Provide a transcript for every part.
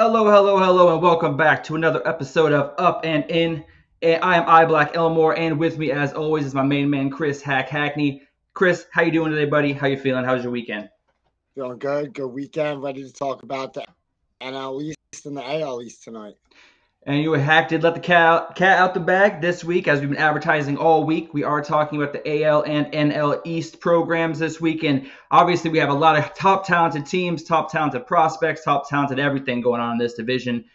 Hello, hello, hello, and welcome back to another episode of Up and In. And I am I Black Elmore, and with me, as always, is my main man Chris Hackney. Chris, how you doing today, buddy? How you feeling? How's your weekend? Feeling good. Good weekend. Ready to talk about the NL East and the AL East tonight. And you Hack did let the cat out the bag this week, as we've been advertising all week. We are talking about the AL and NL East programs this week, and obviously we have a lot of top talented teams, top talented prospects, top talented everything going on in this division.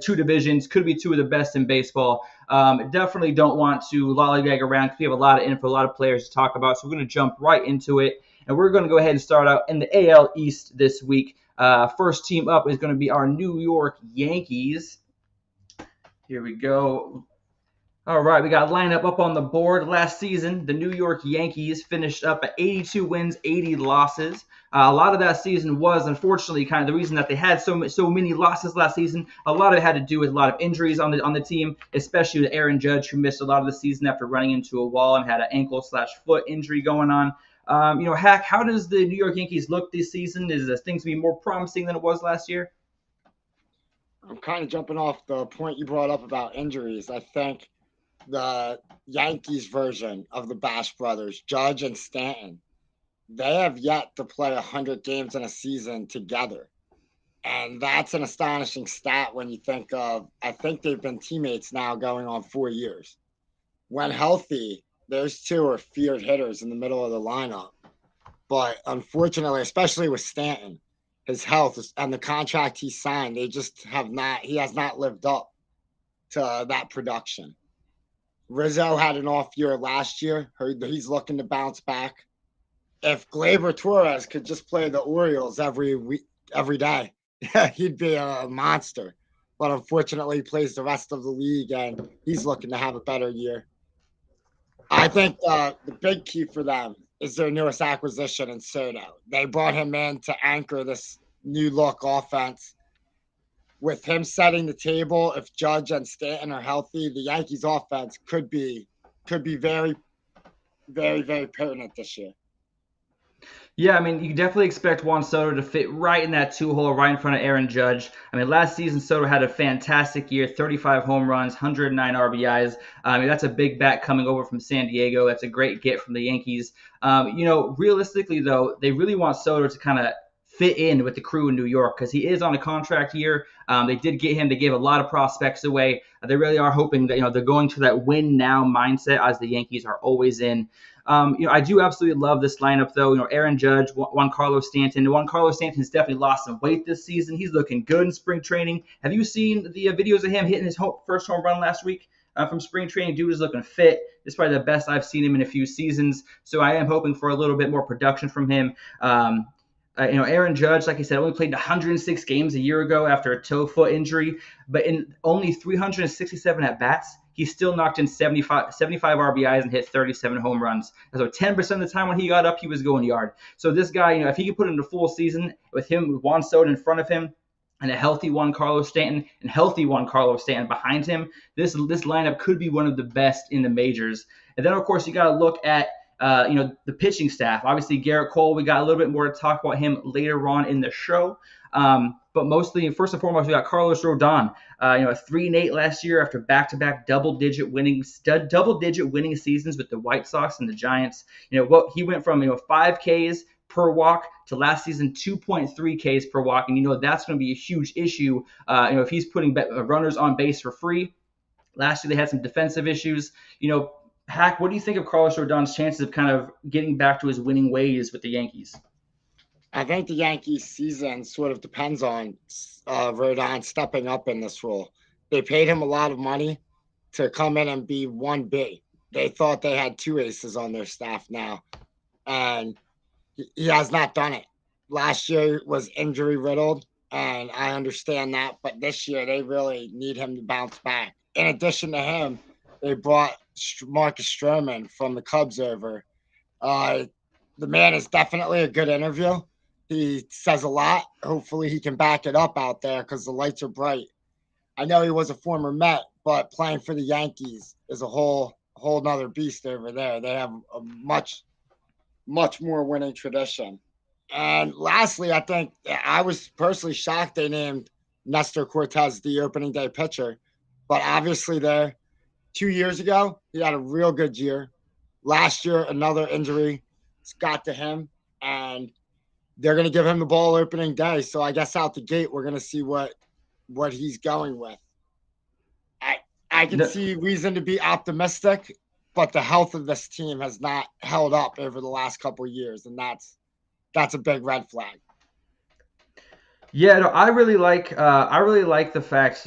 Two divisions could be two of the best in baseball. Definitely don't want to lollygag around because we have a lot of info, a lot of players to talk about. So we're going to jump right into it, and we're going to go ahead and start out in the AL East this week. First team up is going to be our New York Yankees. Here we go. All right, we got a lineup up on the board. Last season, the New York Yankees finished up at 82 wins, 80 losses. A lot of that season was, unfortunately, kind of the reason that they had so many losses last season. A lot of it had to do with a lot of injuries on the team, especially with Aaron Judge, who missed a lot of the season after running into a wall and had an ankle/foot injury going on. Hack, how does the New York Yankees look this season? Is things be more promising than it was last year? I'm kind of jumping off the point you brought up about injuries. I think the Yankees version of the Bash brothers, Judge and Stanton, they have yet to play 100 games in a season together. And that's an astonishing stat when you think of, I think they've been teammates now going on 4 years. When healthy, those two are feared hitters in the middle of the lineup. But unfortunately, especially with Stanton, his health and the contract he signed, they just have not, he has not lived up to that production. Rizzo had an off year last year. He's looking to bounce back. If Gleyber Torres could just play the Orioles every week, every day, he'd be a monster. But unfortunately, he plays the rest of the league and he's looking to have a better year. I think the big key for them is their newest acquisition in Soto. They brought him in to anchor this new look offense. With him setting the table, if Judge and Stanton are healthy, the Yankees offense could be very, very, very pertinent this year. Yeah, I mean, you can definitely expect Juan Soto to fit right in that two-hole, right in front of Aaron Judge. I mean, last season Soto had a fantastic year, 35 home runs, 109 RBIs. I mean, that's a big bat coming over from San Diego. That's a great get from the Yankees. Realistically though, they really want Soto to kind of fit in with the crew in New York because he is on a contract year. They did get him. They gave a lot of prospects away. They really are hoping that they're going to that win now mindset as the Yankees are always in. I do absolutely love this lineup, though. Aaron Judge, Juan Carlos Stanton. Juan Carlos Stanton has definitely lost some weight this season. He's looking good in spring training. Have you seen the videos of him hitting his first home run last week from spring training? Dude is looking fit. It's probably the best I've seen him in a few seasons. So I am hoping for a little bit more production from him. Aaron Judge, like I said, only played 106 games a year ago after a toe foot injury, but in only 367 at bats, he still knocked in 75 RBIs and hit 37 home runs. And so 10% of the time when he got up, he was going yard. So this guy, if he could put in a full season with Juan Soto in front of him, and a healthy Juan Carlos Stanton behind him, this lineup could be one of the best in the majors. And then, of course, you got to look at the pitching staff. Obviously, Garrett Cole, we got a little bit more to talk about him later on in the show. But mostly, first and foremost, we got Carlos Rodon. A 3-8 last year after back-to-back double-digit winning seasons with the White Sox and the Giants. He went from 5 Ks per walk to last season 2.3 Ks per walk, and that's going to be a huge issue. If he's putting runners on base for free. Last year they had some defensive issues. Hack, what do you think of Carlos Rodon's chances of kind of getting back to his winning ways with the Yankees? I think the Yankees season sort of depends on Rodon stepping up in this role. They paid him a lot of money to come in and be 1B. They thought they had two aces on their staff now, and he has not done it. Last year was injury riddled, and I understand that, but this year they really need him to bounce back. In addition to him, they brought Marcus Stroman from the Cubs over. Uh, the man is definitely a good interview. He says a lot. Hopefully, he can back it up out there because the lights are bright. I know he was a former Met, but playing for the Yankees is a whole nother beast over there. They have a much more winning tradition. And lastly, I think I was personally shocked they named Nestor Cortez, the opening day pitcher. But obviously, there 2 years ago, he had a real good year. Last year, another injury got to him, and they're going to give him the ball opening day. So I guess out the gate, we're going to see what he's going with. I I can No, see reason to be optimistic, but the health of this team has not held up over the last couple of years, and that's a big red flag. yeah, no, I really like the fact,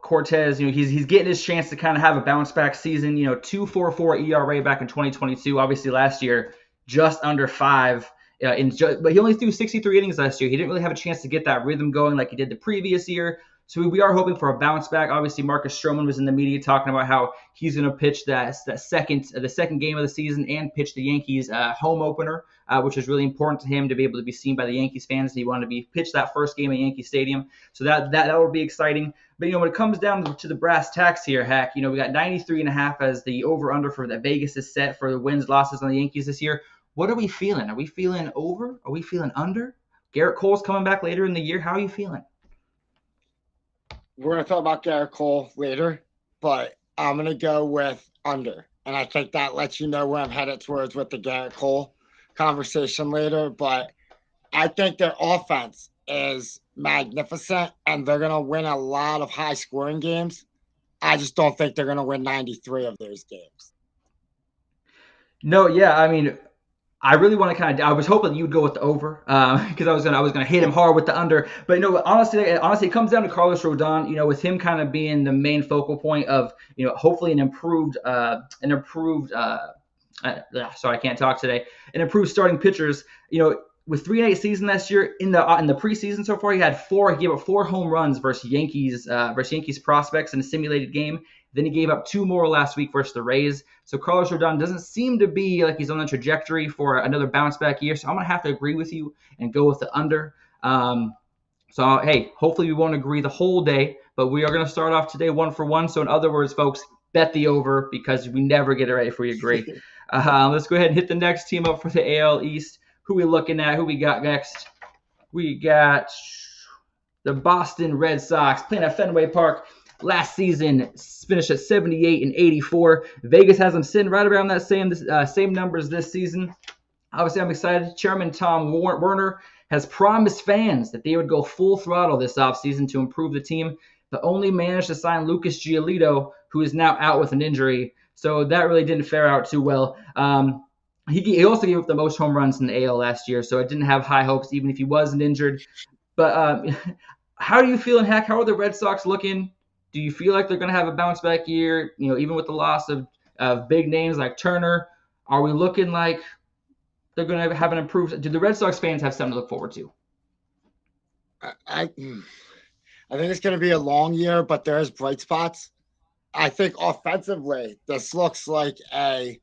Cortez, he's getting his chance to kind of have a bounce back season, 2.44 ERA back in 2022. Obviously last year just under 5 but he only threw 63 innings last year. He didn't really have a chance to get that rhythm going like he did the previous year. So we are hoping for a bounce back. Obviously, Marcus Stroman was in the media talking about how he's going to pitch the second game of the season and pitch the Yankees home opener, which is really important to him to be able to be seen by the Yankees fans. He wanted to be pitched that first game at Yankee Stadium, so that will be exciting. But when it comes down to the brass tacks here, Hack, we got 93.5 as the over under for that Vegas is set for the wins losses on the Yankees this year. What are we feeling? Are we feeling over? Are we feeling under? Garrett Cole's coming back later in the year. How are you feeling? We're going to talk about Garrett Cole later, but I'm going to go with under. And I think that lets you know where I'm headed towards with the Garrett Cole conversation later. But I think their offense is magnificent and they're going to win a lot of high scoring games. I just don't think they're going to win 93 of those games. No, yeah, I mean, I really want to I was hoping you'd go with the over because I was gonna hit him hard with the under. But honestly, it comes down to Carlos Rodon. With him kind of being the main focal point of hopefully sorry, I can't talk today. An improved starting pitchers. With 3-8 season last year in the preseason so far, he gave up 4 home runs versus Yankees prospects in a simulated game. Then he gave up 2 more last week versus the Rays. So Carlos Rodon doesn't seem to be like he's on the trajectory for another bounce back year. So I'm gonna have to agree with you and go with the under. So hey, hopefully we won't agree the whole day, but we are gonna start off today 1-for-1. So in other words, folks, bet the over because we never get it right if we agree. Let's go ahead and hit the next team up for the AL East. Who we looking at? Who we got next? We got the Boston Red Sox playing at Fenway Park. Last season finished at 78 and 84. Vegas has them sitting right around that same numbers this season. Obviously, I'm excited. Chairman Tom Werner has promised fans that they would go full throttle this offseason to improve the team, but only managed to sign Lucas Giolito, who is now out with an injury. So that really didn't fare out too well. He also gave up the most home runs in the AL last year, so I didn't have high hopes, even if he wasn't injured. But how are you feeling, Hack? How are the Red Sox looking? Do you feel like they're going to have a bounce back year? Even with the loss of big names like Turner, are we looking like they're going to have an improved? Do the Red Sox fans have something to look forward to? I think it's going to be a long year, but there's bright spots. I think offensively, this looks like the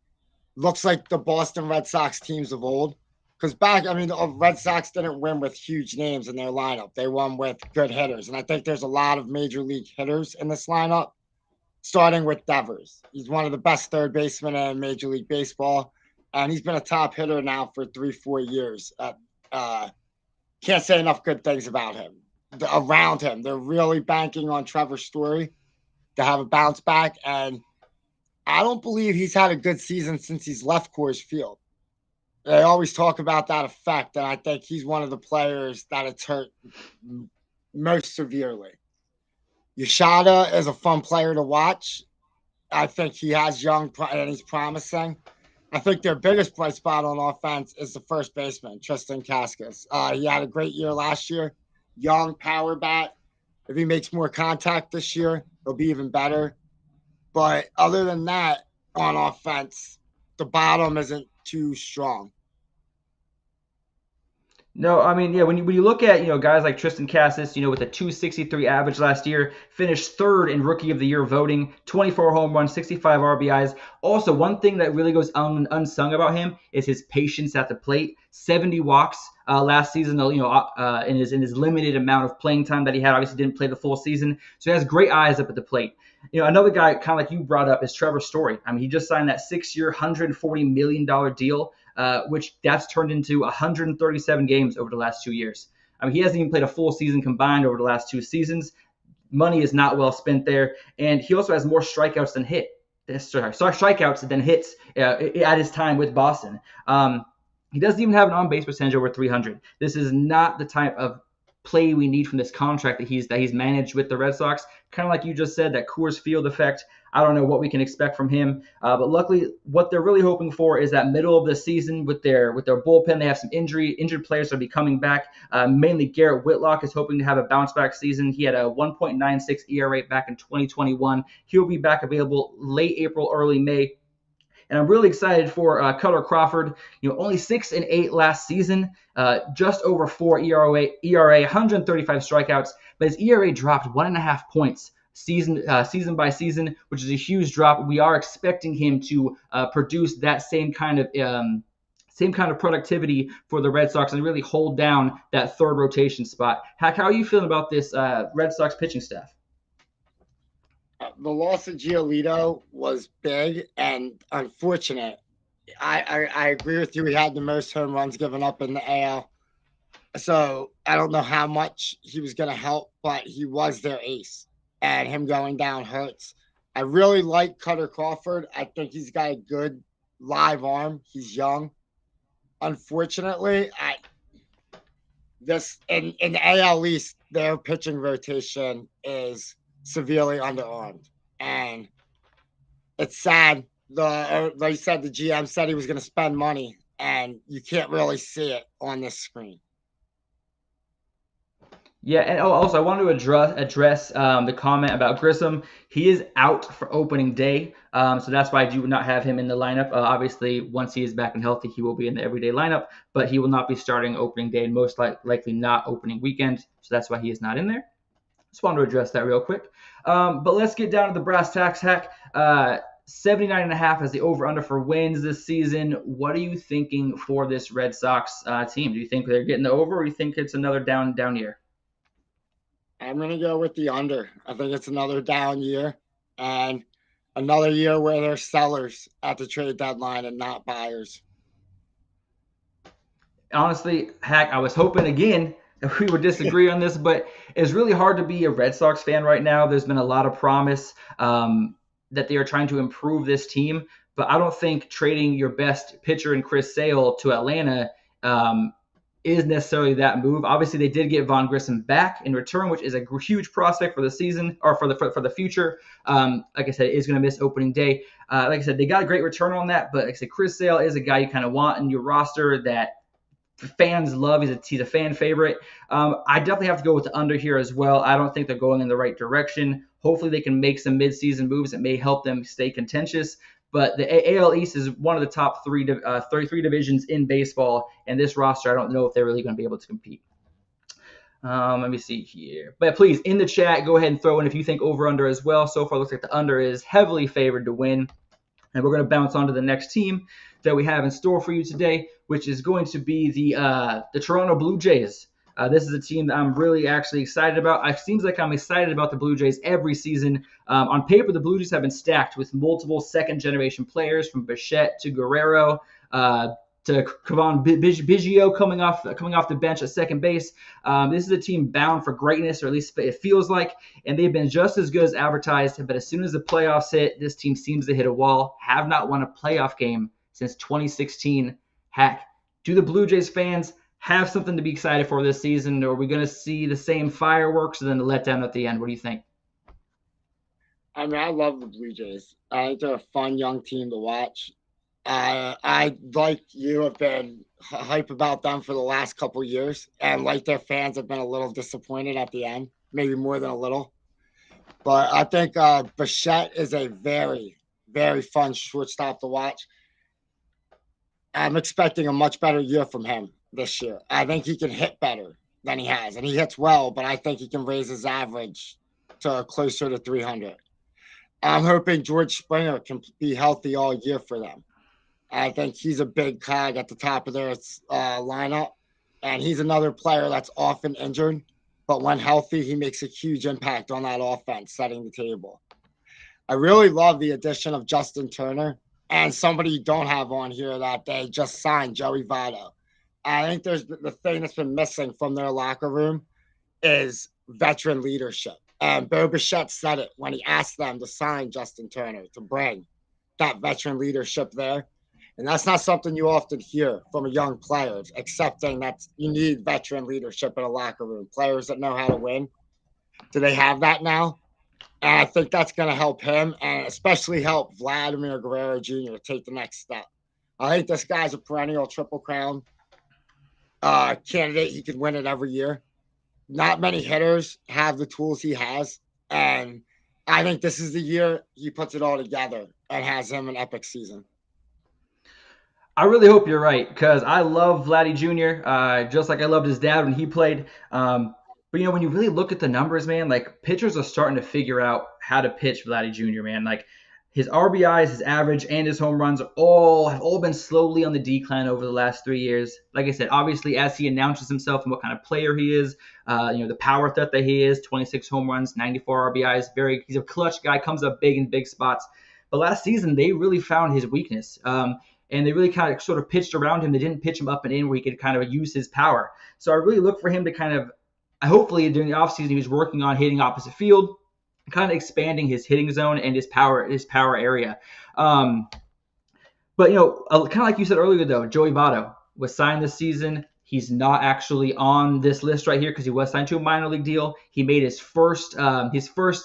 Boston Red Sox teams of old. Because the Red Sox didn't win with huge names in their lineup. They won with good hitters. And I think there's a lot of major league hitters in this lineup, starting with Devers. He's one of the best third basemen in Major League Baseball. And he's been a top hitter now for 3-4 years. Can't say enough good things about him. Around him, they're really banking on Trevor Story to have a bounce back. And I don't believe he's had a good season since he's left Coors Field. They always talk about that effect, and I think he's one of the players that it's hurt most severely. Yoshida is a fun player to watch. I think he has young and he's promising. I think their biggest bright spot on offense is the first baseman, Tristan Cascas. He had a great year last year. Young power bat. If he makes more contact this year, he'll be even better. But other than that, on offense, the bottom isn't too strong. No, I mean, yeah, when you look at, guys like Tristan Cassis, with a 263 average last year, finished third in Rookie of the Year voting, 24 home runs, 65 RBIs. Also, one thing that really goes unsung about him is his patience at the plate. 70 walks last season, in his limited amount of playing time that he had. Obviously, didn't play the full season, so he has great eyes up at the plate. Another guy, kind of like you brought up, is Trevor Story. I mean, he just signed that 6-year, $140 million deal. Which that's turned into 137 games over the last 2 years. I mean, he hasn't even played a full season combined over the last 2 seasons. Money is not well spent there, and he also has more strikeouts than strikeouts than hits at his time with Boston. He doesn't even have an on-base percentage over 300. This is not the type of play we need from this contract that he's managed with the Red Sox. Kind of like you just said, that Coors Field effect. I don't know what we can expect from him, but luckily, what they're really hoping for is that middle of the season with their bullpen. They have some injured players that will be coming back. Mainly Garrett Whitlock is hoping to have a bounce back season. He had a 1.96 ERA back in 2021. He'll be back available late April, early May. And I'm really excited for Kutter Crawford. Only 6-8 last season, just over 4 ERA, 135 strikeouts, but his ERA dropped 1.5 points season by season, which is a huge drop. We are expecting him to produce that same kind of productivity for the Red Sox and really hold down that third rotation spot. How are you feeling about this Red Sox pitching staff? The loss of Giolito was big and unfortunate. I agree with you. He had the most home runs given up in the AL. So I don't know how much he was going to help, but he was their ace. And him going down hurts. I really like Kutter Crawford. I think he's got a good live arm. He's young. Unfortunately, in the AL East, their pitching rotation is severely underarmed, and it's sad. Like you said, the GM said he was going to spend money, and you can't really see it on this screen. Yeah, and also I wanted to address the comment about Grissom. He is out for opening day, so that's why I do not have him in the lineup. Obviously, once he is back and healthy, he will be in the everyday lineup, but he will not be starting opening day and most likely not opening weekend, so that's why he is not in there. Just wanted to address that real quick. But let's get down to the brass tacks, Hack. 79.5 as the over-under for wins this season. What are you thinking for this Red Sox team? Do you think they're getting the over, or do you think it's another down year? I'm going to go with the under. I think it's another down year and another year where they're sellers at the trade deadline and not buyers. Honestly, Hack, I was hoping again that we would disagree on this, but it's really hard to be a Red Sox fan right now. There's been a lot of promise that they are trying to improve this team, but I don't think trading your best pitcher in Chris Sale to Atlanta is necessarily that move. Obviously, they did get Vaughn Grissom back in return, which is a huge prospect for the season or for the future. Like I said, is going to miss opening day. Like I said, they got a great return on that, but like I said, Chris Sale is a guy you kind of want in your roster that fans love. He's a fan favorite. I definitely have to go with the under here as well. I don't think they're going in the right direction. Hopefully, they can make some midseason moves that may help them stay contentious. But the AL East is one of the top 33 divisions in baseball, and this roster, I don't know if they're really going to be able to compete. Let me see here. But please, in the chat, go ahead and throw in if you think over-under as well. So far, it looks like the under is heavily favored to win. And we're going to bounce on to the next team that we have in store for you today, which is going to be the Toronto Blue Jays. This is a team that I'm really actually excited about. It seems like I'm excited about the Blue Jays every season. On paper, the Blue Jays have been stacked with multiple second-generation players from Bichette to Guerrero to Cavan Biggio coming off the bench at second base. This is a team bound for greatness, or at least it feels like, and they've been just as good as advertised. But as soon as the playoffs hit, this team seems to hit a wall. Have not won a playoff game since 2016. Heck, do the Blue Jays fans have something to be excited for this season, or are we going to see the same fireworks and then the letdown at the end? What do you think? I mean, I love the Blue Jays. I think they're a fun young team to watch. I, like you, have been hype about them for the last couple of years, and like their fans have been a little disappointed at the end, maybe more than a little. But I think Bichette is a very, very fun shortstop to watch. I'm expecting a much better year from him this year. I think he can hit better than he has, and he hits well, but I think he can raise his average to closer to 300. I'm hoping George Springer can be healthy all year for them. I think he's a big cog at the top of their lineup, and he's another player that's often injured, but when healthy, he makes a huge impact on that offense, setting the table. I really love the addition of Justin Turner and somebody you don't have on here that they just signed, Joey Votto. I think there's the thing that's been missing from their locker room is veteran leadership. And Bo Bichette said it when he asked them to sign Justin Turner, to bring that veteran leadership there. And that's not something you often hear from a young player, accepting that you need veteran leadership in a locker room, players that know how to win. Do they have that now? And I think that's going to help him and especially help Vladimir Guerrero Jr. take the next step. I think this guy's a perennial Triple Crown candidate. He could win it every year. Not many hitters have the tools he has. And I think this is the year he puts it all together and has him an epic season. I really hope you're right because I love Vladdy Jr. Just like I loved his dad when he played. But when you really look at the numbers, man, like pitchers are starting to figure out how to pitch Vladdy Jr. Man, like his RBIs, his average, and his home runs have all been slowly on the decline over the last 3 years. Like I said, obviously as he announces himself and what kind of player he is, the power threat that he is, 26 home runs, 94 RBIs, he's a clutch guy, comes up big in big spots. But last season they really found his weakness. And they really kind of sort of pitched around him. They didn't pitch him up and in where he could kind of use his power. So I really look for him to kind of, hopefully during the offseason, he was working on hitting opposite field, kind of expanding his hitting zone and his power area. But, kind of like you said earlier, though, Joey Votto was signed this season. He's not actually on this list right here because he was signed to a minor league deal. He made his first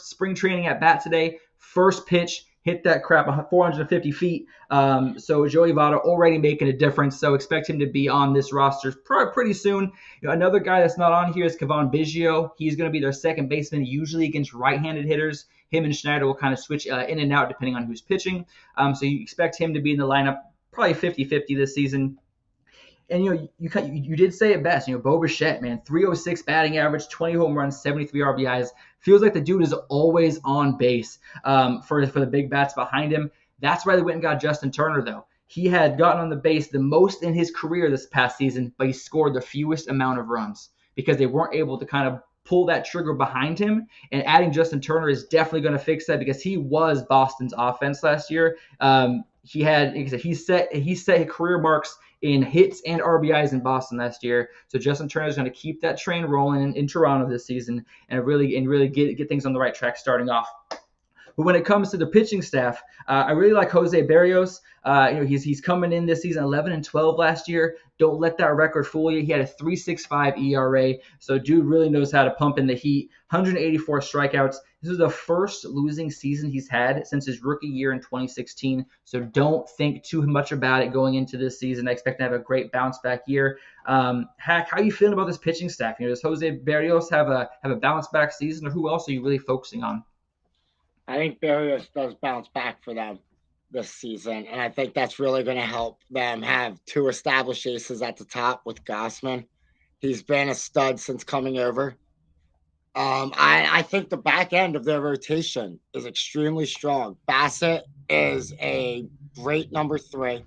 spring training at bat today, first pitch, hit that crap 450 feet. So Joey Votto already making a difference. So expect him to be on this roster pretty soon. Another guy that's not on here is Cavan Biggio. He's going to be their second baseman, usually against right-handed hitters. Him and Schneider will kind of switch in and out depending on who's pitching. So you expect him to be in the lineup probably 50-50 this season. And you did say it best. Bo Bichette, man, 306 batting average, 20 home runs, 73 RBIs. Feels like the dude is always on base for the big bats behind him. That's why they went and got Justin Turner, though. He had gotten on the base the most in his career this past season, but he scored the fewest amount of runs because they weren't able to kind of pull that trigger behind him. And adding Justin Turner is definitely going to fix that because he was Boston's offense last year. He set career marks in hits and RBIs in Boston last year. So Justin Turner is going to keep that train rolling in Toronto this season and really get things on the right track starting off. But when it comes to the pitching staff, I really like Jose Berrios. He's coming in this season 11-12 last year. Don't let that record fool you. He had a 3.65 ERA. So dude really knows how to pump in the heat. 184 strikeouts. This is the first losing season he's had since his rookie year in 2016. So don't think too much about it going into this season. I expect to have a great bounce back year. Hack, how are you feeling about this pitching staff? Does Jose Berrios have a bounce back season, or who else are you really focusing on? I think Berrios does bounce back for them this season, and I think that's really going to help them have two established aces at the top with Gausman. He's been a stud since coming over. I think the back end of their rotation is extremely strong. Bassett is a great number 3,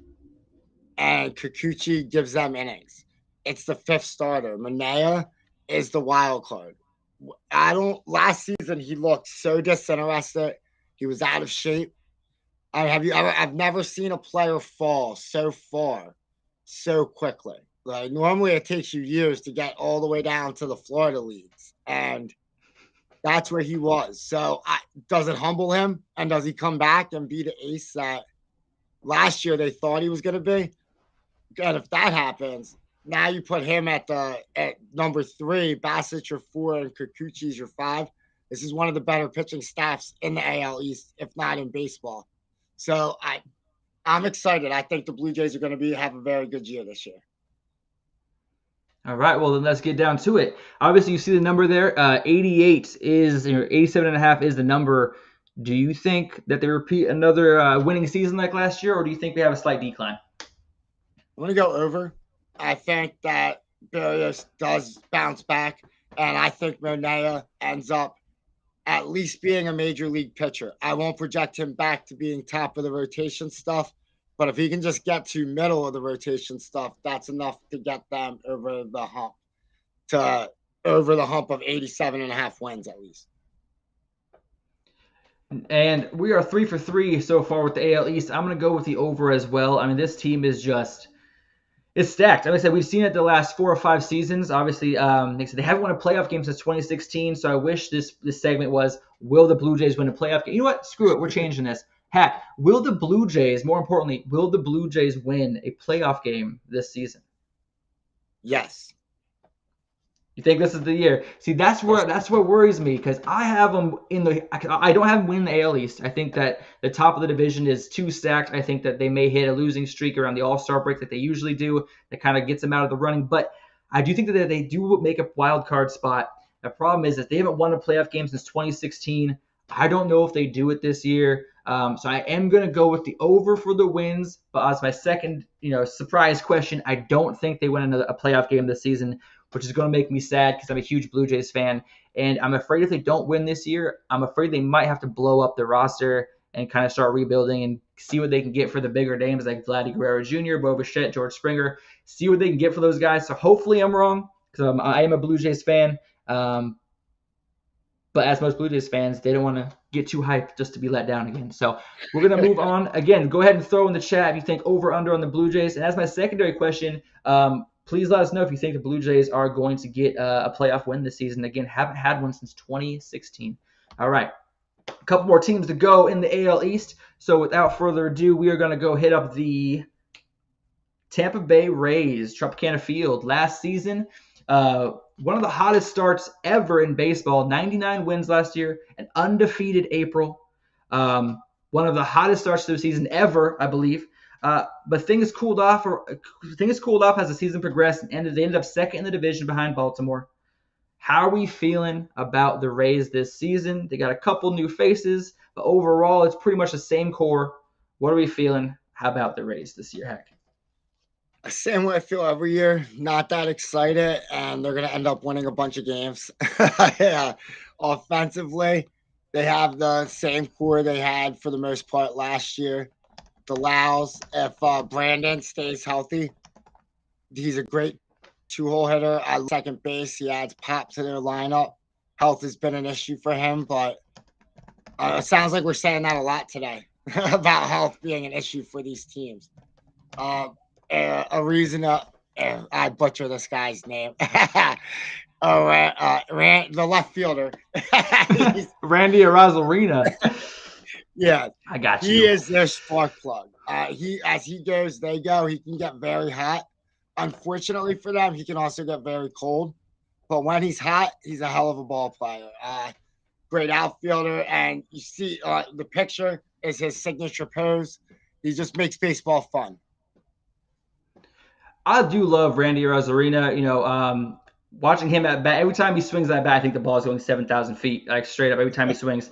and Kikuchi gives them innings. It's the 5th starter. Manaea is the wild card. Last season he looked so disinterested. He was out of shape. I've never seen a player fall so far so quickly. Like normally it takes you years to get all the way down to the Florida leagues, and that's where he was. So does it humble him, and does he come back and be the ace that last year they thought he was going to be? And if that happens, now you put him at number 3, Bassett your 4, and Kikuchi's your 5. This is one of the better pitching staffs in the AL East, if not in baseball. So I'm excited. I think the Blue Jays are going to have a very good year this year. All right, well then let's get down to it. Obviously, you see the number there. 88 is 87.5 is the number. Do you think that they repeat another winning season like last year, or do you think we have a slight decline? I'm going to go over. I think that Berrios does bounce back, and I think Manaea ends up at least being a major league pitcher. I won't project him back to being top of the rotation stuff, but if he can just get to middle of the rotation stuff, that's enough to get them over the hump of 87.5 wins at least. And we are 3 for 3 so far with the AL East. I'm going to go with the over as well. I mean, this team is just It's stacked. Like I said, we've seen it the last 4 or 5 seasons. Obviously, like I said, they haven't won a playoff game since 2016. So I wish this segment was, will the Blue Jays win a playoff game? You know what? Screw it. We're changing this. Hat. Will the Blue Jays, more importantly, will the Blue Jays win a playoff game this season? Yes. You think this is the year? See, that's what worries me, because I have them in the. I don't have them win the AL East. I think that the top of the division is too stacked. I think that they may hit a losing streak around the All-Star break that they usually do. That kind of gets them out of the running. But I do think that they do make a wild card spot. The problem is that they haven't won a playoff game since 2016. I don't know if they do it this year. So I am going to go with the over for the wins. But as my second, surprise question, I don't think they win a playoff game this season, which is going to make me sad because I'm a huge Blue Jays fan. And I'm afraid if they don't win this year, I'm afraid they might have to blow up the roster and kind of start rebuilding and see what they can get for the bigger names like Vladdy Guerrero Jr., Bo Bichette, George Springer. See what they can get for those guys. So hopefully I'm wrong, because I am a Blue Jays fan. But as most Blue Jays fans, they don't want to get too hyped just to be let down again. So we're going to move on. Again, go ahead and throw in the chat if you think over, under on the Blue Jays. And as my secondary question, please let us know if you think the Blue Jays are going to get a playoff win this season. Again, haven't had one since 2016. All right. A couple more teams to go in the AL East. So without further ado, we are going to go hit up the Tampa Bay Rays, Tropicana Field. Last season, one of the hottest starts ever in baseball, 99 wins last year, an undefeated April. One of the hottest starts to the season ever, I believe. But things cooled off as the season progressed, and they ended up second in the division behind Baltimore. How are we feeling about the Rays this season? They got a couple new faces, but overall, it's pretty much the same core. What are we feeling about the Rays this year, Heck? Same way I feel every year. Not that excited, and they're going to end up winning a bunch of games. Yeah. Offensively, they have the same core they had for the most part last year. The Laos, if Brandon stays healthy, he's a great two-hole hitter. At second base, he adds pop to their lineup. Health has been an issue for him, but it sounds like we're saying that a lot today about health being an issue for these teams. A reason I butcher this guy's name. The left fielder. Randy Arozarena. Yeah, I got you. He is their spark plug. As he goes, they go. He can get very hot. Unfortunately for them, he can also get very cold. But when he's hot, he's a hell of a ball player. Great outfielder, and you see the picture is his signature pose. He just makes baseball fun. I do love Randy Arozarena. Watching him at bat, every time he swings that bat, I think the ball is going 7,000 feet, like straight up every time he swings.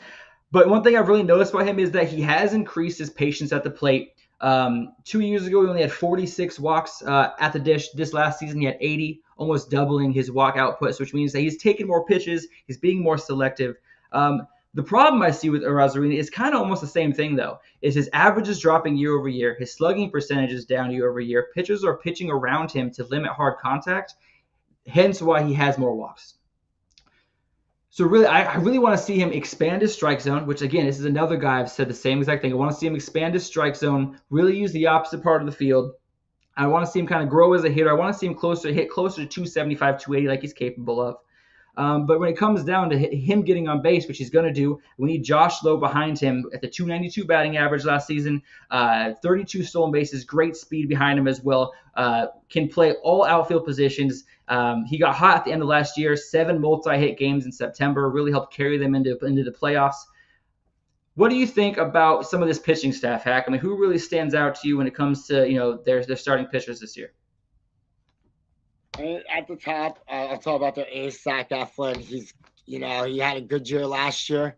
But one thing I've really noticed about him is that he has increased his patience at the plate. 2 years ago, he only had 46 walks at the dish. This last season, he had 80, almost doubling his walk output, which means that he's taking more pitches. He's being more selective. The problem I see with Arozarena is kind of almost the same thing, though, is his average is dropping year over year. His slugging percentage is down year over year. Pitchers are pitching around him to limit hard contact, hence why he has more walks. So really, I really want to see him expand his strike zone, which, again, this is another guy I've said the same exact thing. I want to see him expand his strike zone, really use the opposite part of the field. I want to see him kind of grow as a hitter. I want to see him hit closer to 275, 280 like he's capable of. But when it comes down to him getting on base, which he's going to do, we need Josh Lowe behind him at the 292 batting average last season, 32 stolen bases, great speed behind him as well, can play all outfield positions. He got hot at the end of last year, 7 multi-hit games in September, really helped carry them into the playoffs. What do you think about some of this pitching staff, Hack? I mean, who really stands out to you when it comes to their starting pitchers this year? At the top, I'll talk about the ace, Zach Eflin. He had a good year last year.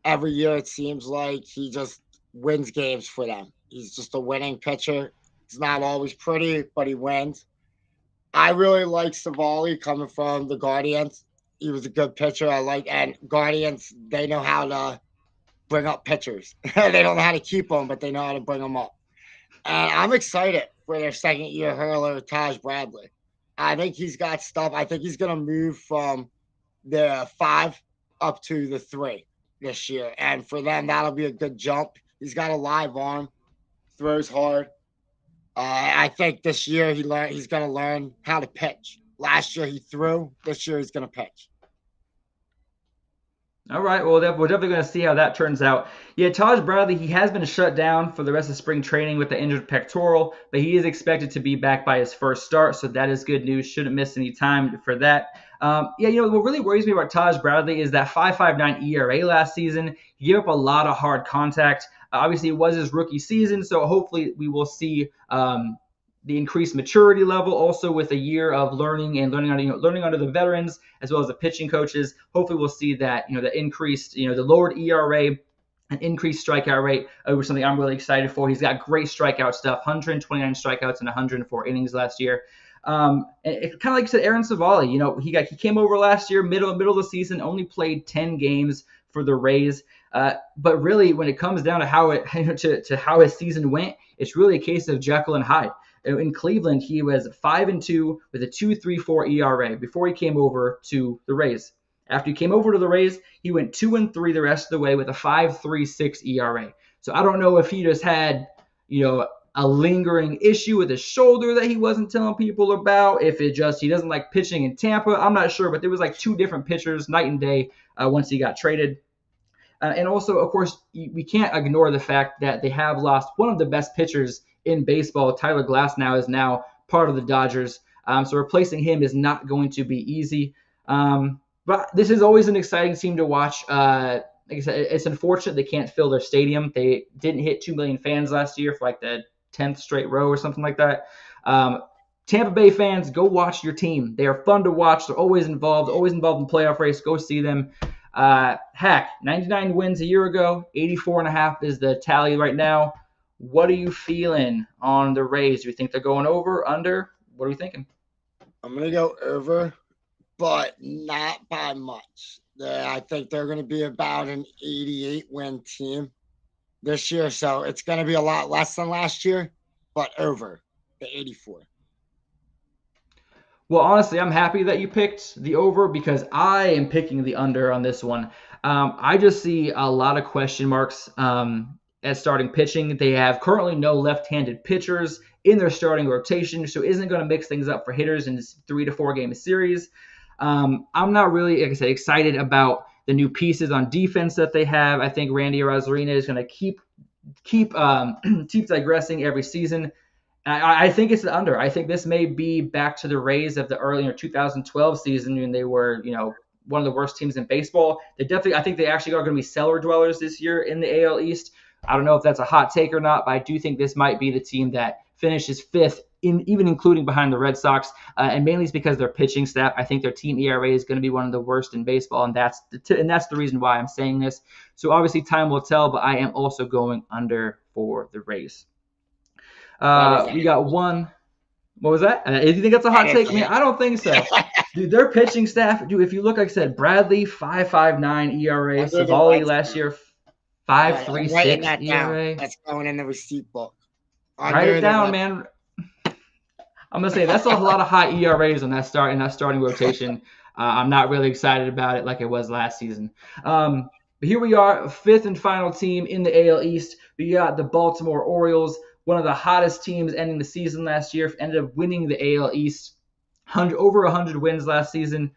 Every year, it seems like he just wins games for them. He's just a winning pitcher. It's not always pretty, but he wins. I really like Savali coming from the Guardians. He was a good pitcher. And Guardians, they know how to bring up pitchers. They don't know how to keep them, but they know how to bring them up. And I'm excited for their second-year hurler, Taj Bradley. I think he's got stuff. I think he's going to move from the 5 up to the 3 this year. And for them, that'll be a good jump. He's got a live arm, throws hard. I think this year he's going to learn how to pitch. Last year he threw. This year he's going to pitch. All right, well, we're definitely going to see how that turns out. Yeah, Taj Bradley, he has been shut down for the rest of spring training with the injured pectoral, but he is expected to be back by his first start, so that is good news. Shouldn't miss any time for that. Yeah, what really worries me about Taj Bradley is that 5.59 ERA last season. He gave up a lot of hard contact. Obviously, it was his rookie season, so hopefully we will see the increased maturity level, also with a year of learning and learning under the veterans as well as the pitching coaches. Hopefully, we'll see that the increased, the lowered ERA, an increased strikeout rate over something I'm really excited for. He's got great strikeout stuff, 129 strikeouts in 104 innings last year. Kind of like you said, Aaron Savali. He came over last year, middle of the season, only played 10 games for the Rays. But really, when it comes down to how how his season went, it's really a case of Jekyll and Hyde. In Cleveland, he was 5-2 with a 2.34 ERA before he came over to the Rays. After he came over to the Rays, he went 2-3 the rest of the way with a 5.36 ERA. So I don't know if he just had, a lingering issue with his shoulder that he wasn't telling people about. If he doesn't like pitching in Tampa, I'm not sure. But there was like two different pitchers, night and day, once he got traded. And also, of course, we can't ignore the fact that they have lost one of the best pitchers in baseball. Tyler Glasnow is now part of the Dodgers. So replacing him is not going to be easy. But this is always an exciting team to watch. Like I said, it's unfortunate they can't fill their stadium. They didn't hit 2 million fans last year for like the 10th straight row or something like that. Tampa Bay fans, go watch your team. They are fun to watch. They're always involved in playoff race. Go see them. 99 wins a year ago. 84.5 is the tally right now. What are you feeling on the Rays? Do you think they're going over, under? What are you thinking? I'm going to go over, but not by much. I think they're going to be about an 88-win team this year. So it's going to be a lot less than last year, but over the 84. Well, honestly, I'm happy that you picked the over because I am picking the under on this one. I just see a lot of question marks as starting pitching. They have currently no left-handed pitchers in their starting rotation, so isn't going to mix things up for hitters in this 3 to 4 game series. I'm not really, like I said, excited about the new pieces on defense that they have. I think Randy Arozarena is going to keep digressing every season. I think it's the under. I think this may be back to the Rays of the earlier 2012 season when they were, one of the worst teams in baseball. I think they actually are going to be cellar dwellers this year in the AL East. I don't know if that's a hot take or not, but I do think this might be the team that finishes fifth, even including behind the Red Sox, and mainly it's because their pitching staff. I think their team ERA is going to be one of the worst in baseball, and that's the reason why I'm saying this. So obviously time will tell, but I am also going under for the Rays. We got one. What was that? Do you think that's a hot take? I mean, I don't think so. Dude, their pitching staff, if you look, like I said, Bradley, 5.59 ERA. Savali last year, 5.36 ERA. That's going in the receipt book. Write it down, man. I'm going to say that's a lot of high ERAs in that starting rotation. I'm not really excited about it like it was last season. But here we are, fifth and final team in the AL East. We got the Baltimore Orioles, one of the hottest teams ending the season last year, ended up winning the AL East, over 100 wins last season.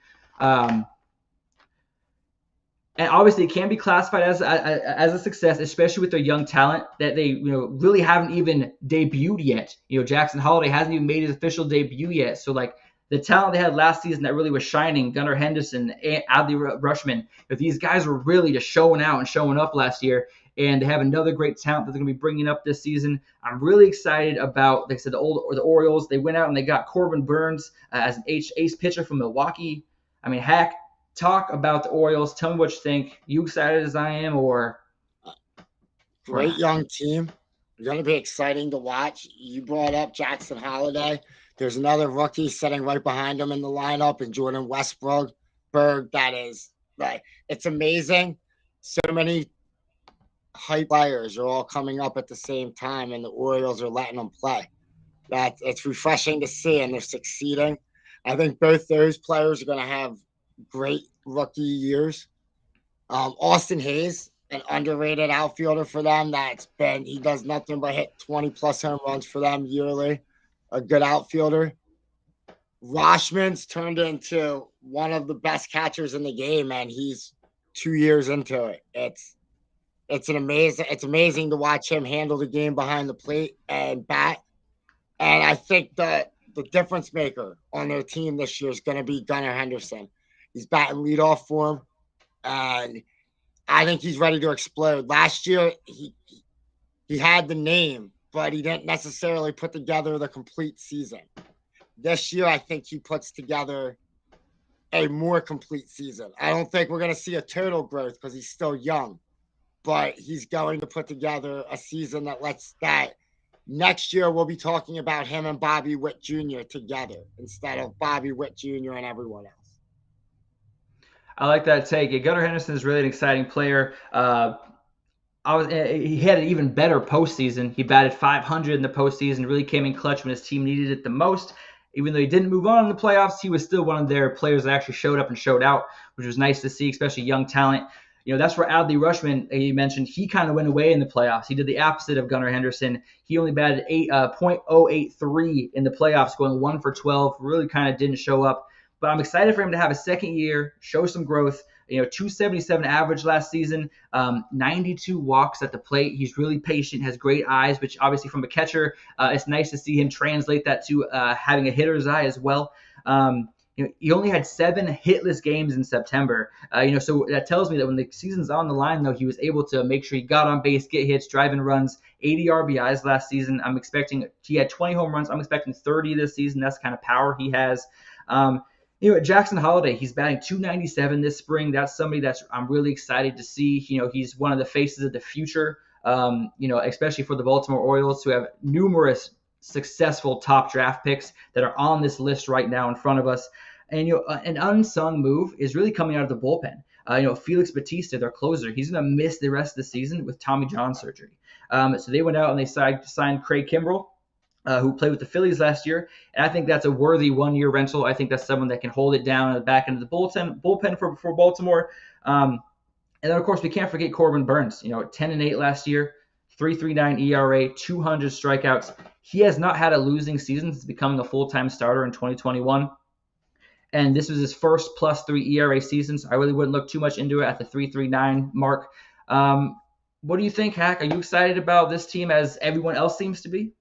And obviously it can be classified as a success, especially with their young talent that they really haven't even debuted yet. Jackson Holliday hasn't even made his official debut yet. So like the talent they had last season that really was shining, Gunnar Henderson, Adley Rutschman, if these guys were really just showing out and showing up last year, and they have another great talent that they're going to be bringing up this season. I'm really excited about, like I said, the Orioles. They went out and they got Corbin Burns as an ace pitcher from Milwaukee. I mean, heck, talk about the Orioles. Tell me what you think. You excited as I am, or? Great young team. It's going to be exciting to watch. You brought up Jackson Holliday. There's another rookie sitting right behind him in the lineup, and Jordan Westbrook. That is, it's amazing. So many hype players are all coming up at the same time, and the Orioles are letting them play. It's refreshing to see, and they're succeeding. I think both those players are going to have great rookie years. Austin Hayes an underrated outfielder for them. He does nothing but hit 20 plus home runs for them yearly. A good outfielder. Rashman's turned into one of the best catchers in the game, and he's 2 years into it. It's amazing to watch him handle the game behind the plate and bat. And I think that the difference maker on their team this year is going to be Gunnar Henderson. He's batting leadoff for him, and I think he's ready to explode. Last year, he had the name, but he didn't necessarily put together the complete season. This year, I think he puts together a more complete season. I don't think we're going to see a total growth because he's still young, but he's going to put together a season that next year we'll be talking about him and Bobby Witt Jr. together instead of Bobby Witt Jr. and everyone else. I like that take. Gunnar Henderson is really an exciting player. He had an even better postseason. He batted 500 in the postseason, really came in clutch when his team needed it the most. Even though he didn't move on in the playoffs, he was still one of their players that actually showed up and showed out, which was nice to see, especially young talent. That's where Adley Rutschman, you mentioned, he kind of went away in the playoffs. He did the opposite of Gunnar Henderson. He only batted .083 in the playoffs, going 1 for 12. Really kind of didn't show up. But I'm excited for him to have a second year, show some growth. 277 average last season, 92 walks at the plate. He's really patient, has great eyes, which obviously from a catcher, it's nice to see him translate that to having a hitter's eye as well. He only had 7 hitless games in September. So that tells me that when the season's on the line, though, he was able to make sure he got on base, get hits, drive in runs, 80 RBIs last season. He had 20 home runs. I'm expecting 30 this season. That's the kind of power he has. Jackson Holliday, he's batting .297 this spring. That's somebody I'm really excited to see. He's one of the faces of the future, especially for the Baltimore Orioles, who have numerous successful top draft picks that are on this list right now in front of us. And an unsung move is really coming out of the bullpen. Felix Bautista, their closer, he's going to miss the rest of the season with Tommy John surgery. So they went out and they signed Craig Kimbrell, who played with the Phillies last year. And I think that's a worthy one-year rental. I think that's someone that can hold it down at the back end of the bullpen for Baltimore. And then, of course, we can't forget Corbin Burnes. 10-8 last year, 3.39 ERA, 200 strikeouts. He has not had a losing season since becoming a full-time starter in 2021. And this was his first +3 ERA season, so I really wouldn't look too much into it at the 3.39 mark. What do you think, Hack? Are you excited about this team as everyone else seems to be?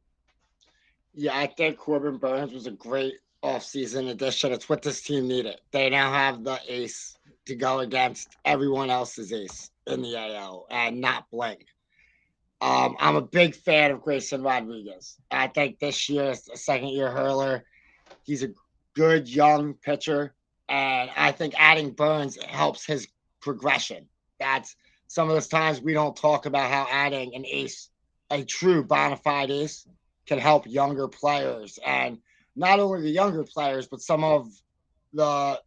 Yeah, I think Corbin Burnes was a great offseason addition. It's what this team needed. They now have the ace to go against everyone else's ace in the AL and not blink. I'm a big fan of Grayson Rodriguez. I think this year is a second-year hurler. He's a good young pitcher, and I think adding Burnes helps his progression. That's some of those times we don't talk about how adding an ace, a true bona fide ace, can help younger players, and not only the younger players, but some of the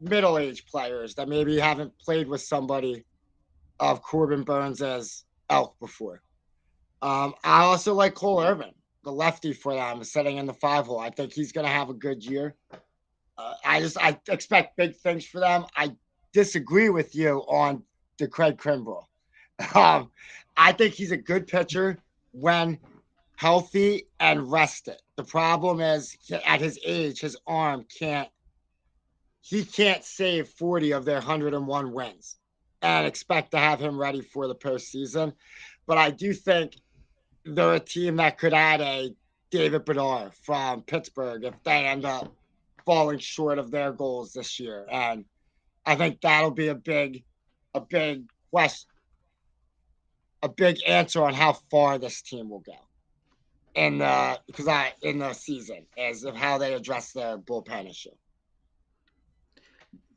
middle-aged players that maybe haven't played with somebody of Corbin Burnes' ilk before. I also like Cole Irvin, the lefty for them, sitting in the 5-hole. I think he's going to have a good year. I expect big things for them. I disagree with you on the Craig Kimbrell. I think he's a good pitcher when healthy and rested. The problem is at his age, his arm can't save 40 of their 101 wins and expect to have him ready for the postseason. But I do think they're a team that could add a David Bedard from Pittsburgh if they end up falling short of their goals this year. And I think that'll be a big question, a big answer on how far this team will go in the season, as of how they address their bullpen issue.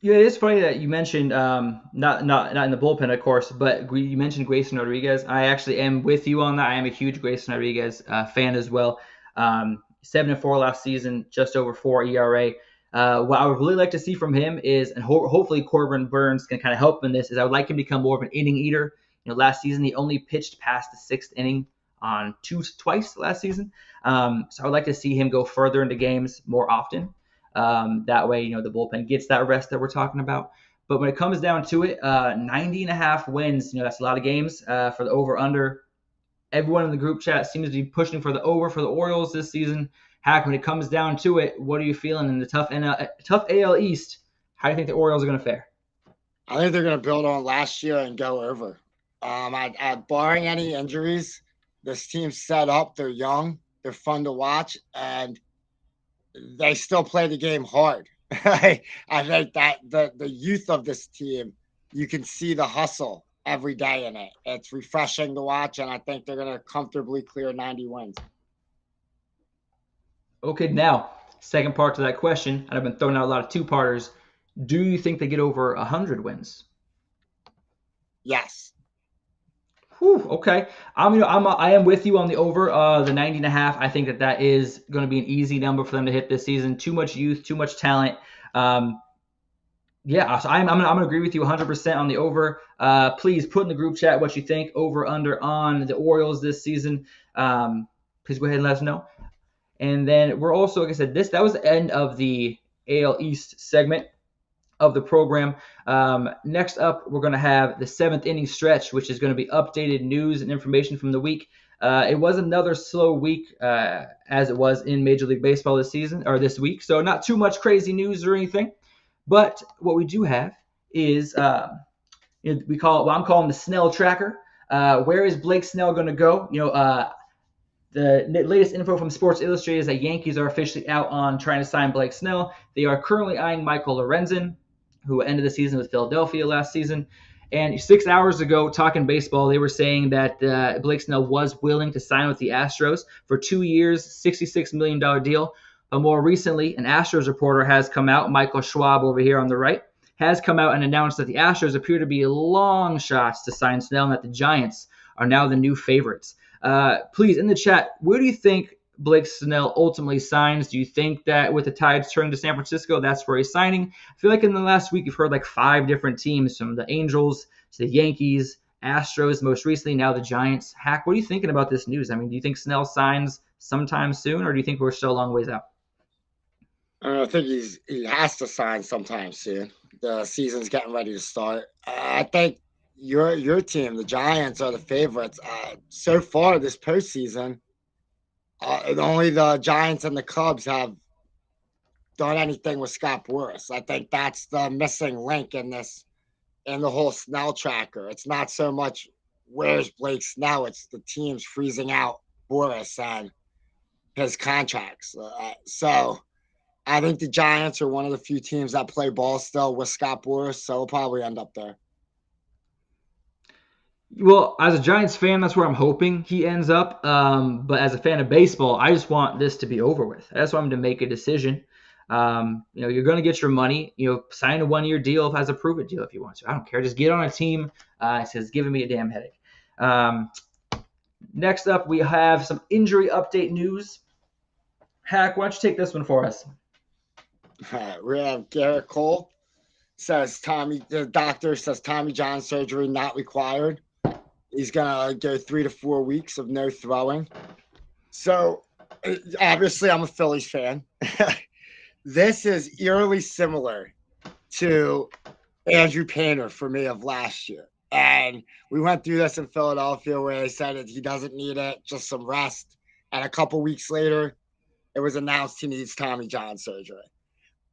Yeah, it is funny that you mentioned not in the bullpen, of course, but you mentioned Grayson Rodriguez. I actually am with you on that. I am a huge Grayson Rodriguez fan as well. 7-4 last season, just over 4 ERA. What I would really like to see from him is, and hopefully Corbin Burnes can kind of help in this, is I would like him to become more of an inning eater. Last season he only pitched past the 6th inning on twice last season. So I would like to see him go further into games more often. That way, the bullpen gets that rest that we're talking about. But when it comes down to it, 90.5 wins, that's a lot of games for the over/under. Everyone in the group chat seems to be pushing for the over for the Orioles this season. Hack, when it comes down to it, what are you feeling in the tough AL East? How do you think the Orioles are going to fare? I think they're going to build on last year and go over. Barring any injuries, this team's set up. They're young. They're fun to watch, and they still play the game hard. I think that the youth of this team, you can see the hustle every day in it. It's refreshing to watch, and I think they're going to comfortably clear 90 wins. Okay, now, second part to that question, and I've been throwing out a lot of two-parters. Do you think they get over 100 wins? Yes. Whew, okay. I am with you on the over the 90.5. I think that is going to be an easy number for them to hit this season. Too much youth, too much talent. Yeah, so I'm gonna agree with you 100% on the over. Please put in the group chat what you think over under on the Orioles this season. Please go ahead and let us know. And then we're also, like I said, that was the end of the AL East segment of the program. Next up, we're going to have the 7th inning stretch, which is going to be updated news and information from the week. It was another slow week, as it was in Major League Baseball this week. So not too much crazy news or anything. But what we do have is I'm calling the Snell tracker. Where is Blake Snell going to go? The latest info from Sports Illustrated is that Yankees are officially out on trying to sign Blake Snell. They are currently eyeing Michael Lorenzen, who ended the season with Philadelphia last season. And 6 hours ago, talking baseball, they were saying that Blake Snell was willing to sign with the Astros for 2 years, $66 million deal. But more recently, an Astros reporter has come out, Michael Schwab over here on the right, has come out and announced that the Astros appear to be long shots to sign Snell and that the Giants are now the new favorites. Please, in the chat, where do you think Blake Snell ultimately signs? Do you think that with the Tides turning to San Francisco, that's where he's signing? I feel like in the last week, you've heard like 5 different teams, from the Angels to the Yankees, Astros, most recently, now the Giants. Hack, what are you thinking about this news? I mean, do you think Snell signs sometime soon, or do you think we're still a long ways out? I think he has to sign sometime soon. The season's getting ready to start. I think your team, the Giants, are the favorites. So far this postseason, only the Giants and the Cubs have done anything with Scott Boras. I think that's the missing link in the whole Snell tracker. It's not so much where's Blake Snell, it's the teams freezing out Boras and his contracts. So I think the Giants are one of the few teams that play ball still with Scott Boras, so we'll probably end up there. Well, as a Giants fan, that's where I'm hoping he ends up. But as a fan of baseball, I just want this to be over with. I just want him to make a decision. You're going to get your money. Sign a 1-year deal as a prove-it deal if you want to. I don't care. Just get on a team. It says giving me a damn headache. Next up, we have some injury update news. Hack, why don't you take this one for us? We have Garrett Cole. The doctor says Tommy John surgery not required. He's going to go 3 to 4 weeks of no throwing. So, obviously, I'm a Phillies fan. This is eerily similar to Andrew Painter for me of last year. And we went through this in Philadelphia where they said that he doesn't need it, just some rest. And a couple weeks later, it was announced he needs Tommy John surgery.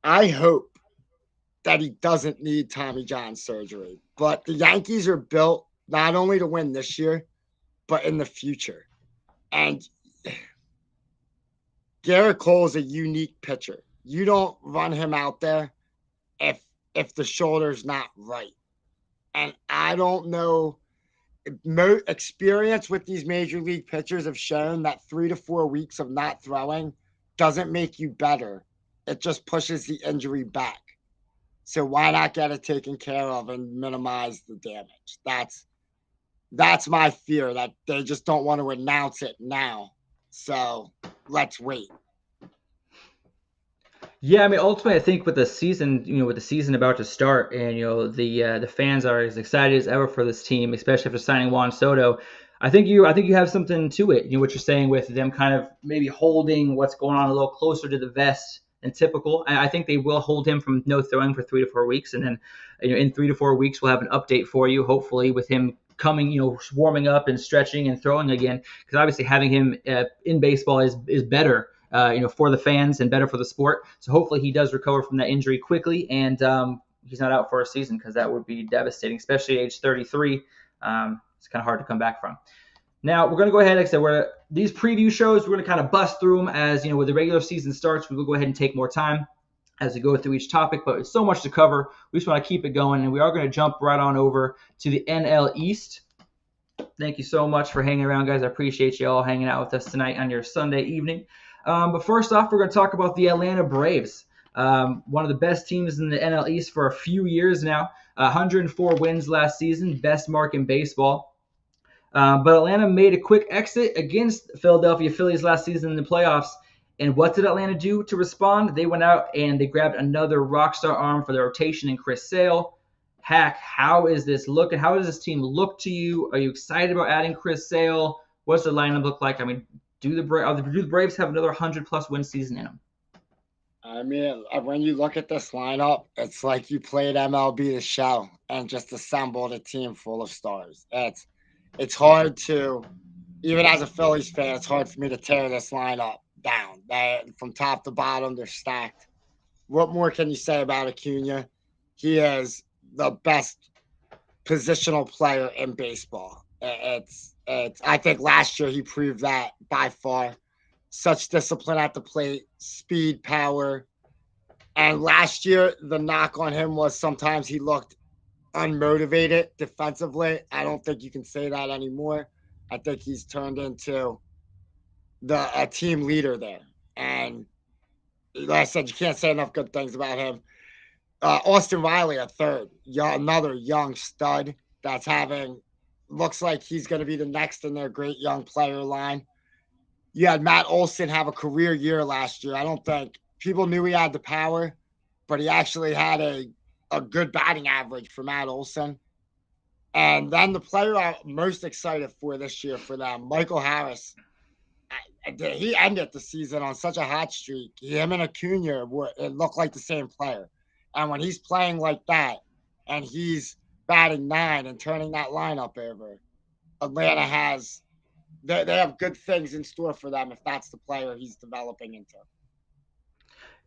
I hope that he doesn't need Tommy John surgery. But the Yankees are built not only to win this year, but in the future. And Garrett Cole is a unique pitcher. You don't run him out there if the shoulder's not right. And I don't know. Experience with these major league pitchers have shown that 3 to 4 weeks of not throwing doesn't make you better. It just pushes the injury back. So why not get it taken care of and minimize the damage? That's my fear, that they just don't want to announce it now. So let's wait. Yeah, I mean, ultimately, I think with the season about to start, and the fans are as excited as ever for this team, especially after signing Juan Soto. I think you have something to it. What you're saying with them kind of maybe holding what's going on a little closer to the vest than typical. I think they will hold him from no throwing for 3 to 4 weeks, and then in 3 to 4 weeks we'll have an update for you, hopefully with him coming, warming up and stretching and throwing again. Because obviously having him in baseball is better, for the fans and better for the sport. So hopefully he does recover from that injury quickly, and he's not out for a season, because that would be devastating, especially at age 33. It's kind of hard to come back from. Now we're going to go ahead, like I said, these preview shows, we're going to kind of bust through them as, when the regular season starts. We will go ahead and take more time as we go through each topic, but it's so much to cover. We just want to keep it going, and we are going to jump right on over to the NL East. Thank you so much for hanging around, guys. I appreciate you all hanging out with us tonight on your Sunday evening. But first off, we're going to talk about the Atlanta Braves. One of the best teams in the NL East for a few years now. 104 wins last season, best mark in baseball. But Atlanta made a quick exit against Philadelphia Phillies last season in the playoffs. And what did Atlanta do to respond? They went out and they grabbed another rock star arm for the rotation in Chris Sale. Hack, how is this looking? How does this team look to you? Are you excited about adding Chris Sale? What's the lineup look like? I mean, do the Braves have another 100-plus win season in them? I mean, when you look at this lineup, it's like you played MLB The Show and just assembled a team full of stars. It's hard to, even as a Phillies fan, it's hard for me to tear this lineup down. From top to bottom, they're stacked. What more can you say about Acuna? He is the best positional player in baseball. I think last year he proved that by far. Such discipline at the plate, speed, power. And last year, the knock on him was sometimes he looked unmotivated defensively. I don't think you can say that anymore. I think he's turned into a team leader there. And like I said, you can't say enough good things about him. Austin Riley, a third, another young stud that's looks like he's going to be the next in their great young player line. You had Matt Olson have a career year last year. I don't think people knew he had the power, but he actually had a good batting average for Matt Olson. And then the player I'm most excited for this year for them, Michael Harris. He ended the season on such a hot streak. Him and Acuna, it looked like the same player. And when he's playing like that and he's batting 9 and turning that lineup over, Atlanta has – they have good things in store for them if that's the player he's developing into.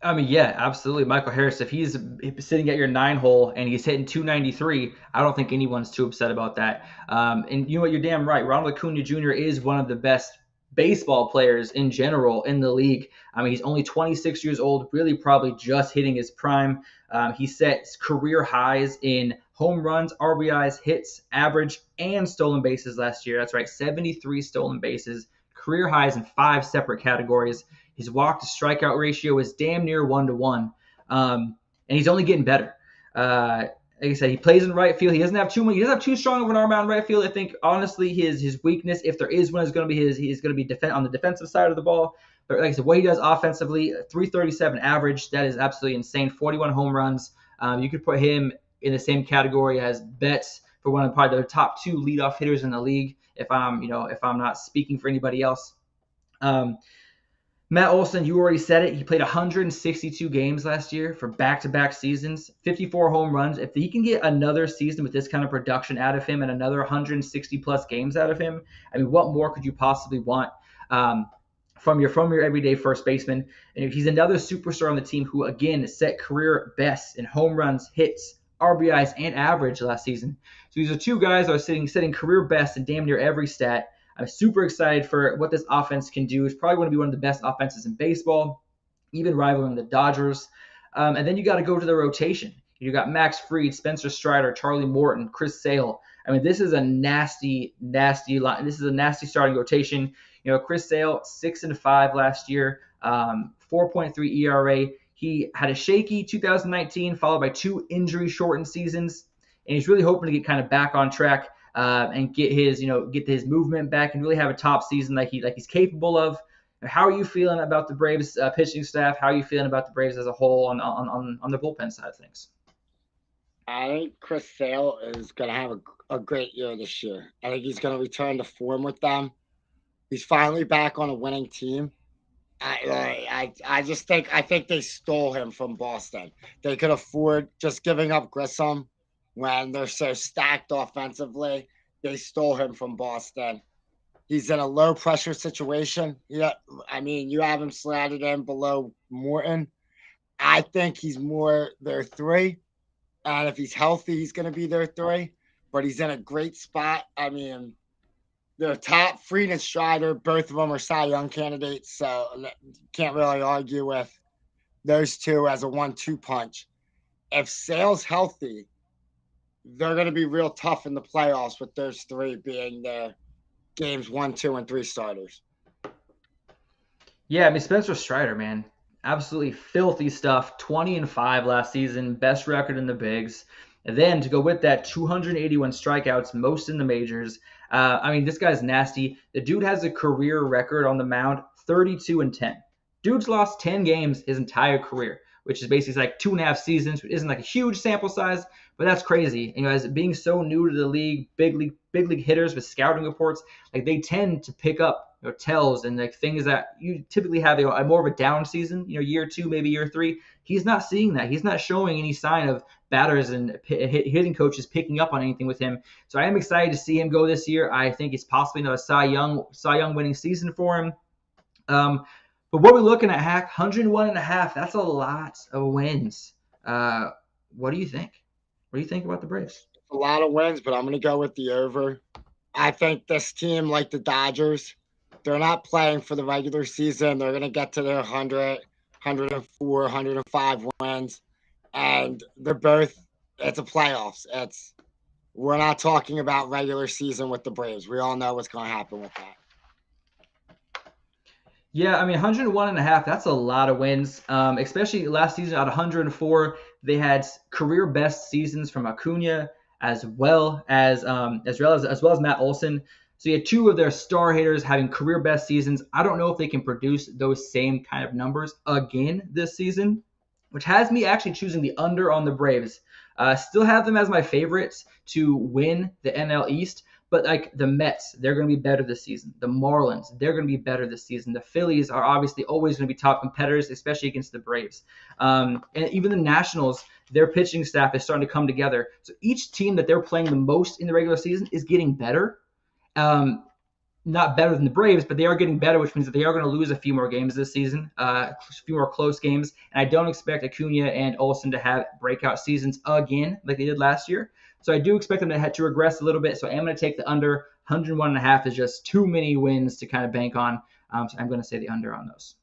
I mean, yeah, absolutely. Michael Harris, if he's sitting at your 9 hole and he's hitting 293, I don't think anyone's too upset about that. And you know what? You're damn right. Ronald Acuna Jr. is one of the best baseball players in general in the league. I mean, he's only 26 years old, really probably just hitting his prime. He sets career highs in home runs, RBIs, hits, average, and stolen bases last year. That's right, 73 stolen bases, career highs in 5 separate categories. His walk to strikeout ratio is damn near 1-to-1, and he's only getting better. Like I said, he plays in right field. He doesn't have too strong of an arm out in right field. I think honestly, his weakness, if there is one, is going to be he's going to be on the defensive side of the ball. But like I said, what he does offensively, 337 average, that is absolutely insane. 41 home runs. You could put him in the same category as Betts for one of probably the top 2 leadoff hitters in the league. If I'm not speaking for anybody else. Matt Olson, you already said it. He played 162 games last year for back-to-back seasons, 54 home runs. If he can get another season with this kind of production out of him and another 160-plus games out of him, I mean, what more could you possibly want from your everyday first baseman? And he's another superstar on the team who, again, set career bests in home runs, hits, RBIs, and average last season. So these are 2 guys that are setting career bests in damn near every stat. I'm super excited for what this offense can do. It's probably going to be one of the best offenses in baseball, even rivaling the Dodgers. And then you got to go to the rotation. You got Max Fried, Spencer Strider, Charlie Morton, Chris Sale. I mean, this is a nasty line. This is a nasty starting rotation. Chris Sale, 6-5 last year, 4.3 ERA. He had a shaky 2019, followed by 2 injury-shortened seasons, and he's really hoping to get kind of back on track. And get his movement back and really have a top season like he's capable of. How are you feeling about the Braves pitching staff? How are you feeling about the Braves as a whole on the bullpen side of things? I think Chris Sale is going to have a great year this year. I think he's going to return to form with them. He's finally back on a winning team. I just think they stole him from Boston. They could afford just giving up Grissom when they're so stacked offensively. They stole him from Boston. He's in a low pressure situation. Yeah, I mean, you have him slatted in below Morton. I think he's more their three, and if he's healthy, he's going to be their three. But he's in a great spot. I mean, their top, Fried and Strider, both of them are Cy Young candidates, so can't really argue with those two as a 1-2 punch. If Sale's healthy, they're going to be real tough in the playoffs with those three being their games 1, 2, and 3 starters. Yeah, I mean Spencer Strider, man, absolutely filthy stuff. 20-5 last season, best record in the bigs. And then to go with that, 281 strikeouts, most in the majors. I mean, this guy's nasty. The dude has a career record on the mound, 32-10. Dude's lost 10 games his entire career, which is basically like 2.5 seasons, which isn't like a huge sample size, but that's crazy. You know, as being so new to the league, big league hitters with scouting reports, like they tend to pick up tells and like things that you typically have a more of a down season, year 2, maybe year 3. He's not seeing that. He's not showing any sign of batters and hitting coaches picking up on anything with him. So I am excited to see him go this year. I think it's possibly another Cy Young winning season for him. But what we're looking at, Hack, 101.5. That's a lot of wins. What do you think? What do you think about the Braves? A lot of wins, but I'm going to go with the over. I think this team, like the Dodgers, they're not playing for the regular season. They're going to get to their 100, 104, 105 wins. And they're both, it's a playoffs. We're not talking about regular season with the Braves. We all know what's going to happen with that. Yeah, I mean, 101.5, that's a lot of wins, especially last season at 104. They had career best seasons from Acuna as well as Matt Olson. So you had two of their star hitters having career best seasons. I don't know if they can produce those same kind of numbers again this season, which has me actually choosing the under on the Braves. Still have them as my favorites to win the NL East. But like the Mets, they're going to be better this season. The Marlins, they're going to be better this season. The Phillies are obviously always going to be top competitors, especially against the Braves. And even the Nationals, their pitching staff is starting to come together. So each team that they're playing the most in the regular season is getting better. Not better than the Braves, but they are getting better, which means that they are going to lose a few more games this season, a few more close games. And I don't expect Acuna and Olson to have breakout seasons again like they did last year. So I do expect them to regress a little bit. So I am going to take the under. 101.5 is just too many wins to kind of bank on. So I'm going to say the under on those.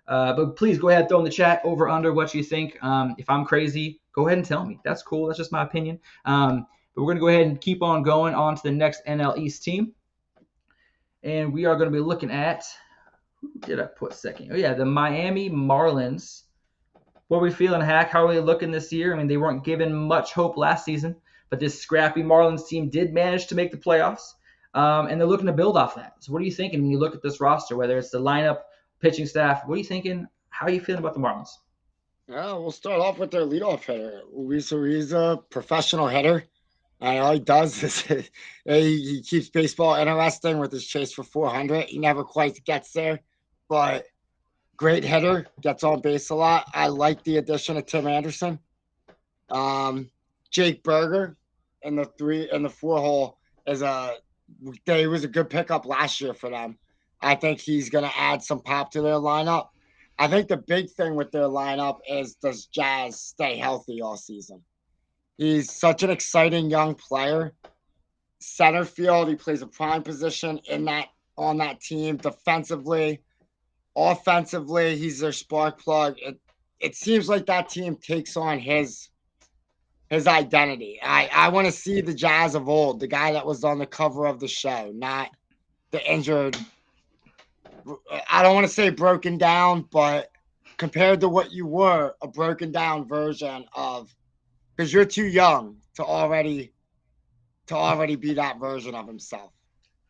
But please go ahead, throw in the chat over under what you think. If I'm crazy, go ahead and tell me. That's cool. That's just my opinion. But we're going to go ahead and keep on going on to the next NL East team. And we are going to be looking at, who did I put second? Oh, yeah, the Miami Marlins. What are we feeling, Hack? How are they looking this year? I mean, they weren't given much hope last season, but this scrappy Marlins team did manage to make the playoffs, and they're looking to build off that. So what are you thinking when you look at this roster, whether it's the lineup, pitching staff? What are you thinking? How are you feeling about the Marlins? We'll start off with their leadoff hitter. Luis Uriza, professional hitter. And all he does is he keeps baseball interesting with his chase for 400. He never quite gets there, but great hitter, gets on base a lot. I like the addition of Tim Anderson. Jake Burger in the 3 and the 4 hole was a good pickup last year for them. I think he's going to add some pop to their lineup. I think the big thing with their lineup is, does Jazz stay healthy all season? He's such an exciting young player. Center field, he plays a prime position on that team. Defensively, offensively, he's their spark plug. It seems like that team takes on his identity. I want to see the Jazz of old, the guy that was on the cover of the show, not the injured. I don't want to say broken down, but compared to what you were, a broken down version of, because you're too young to already be that version of himself.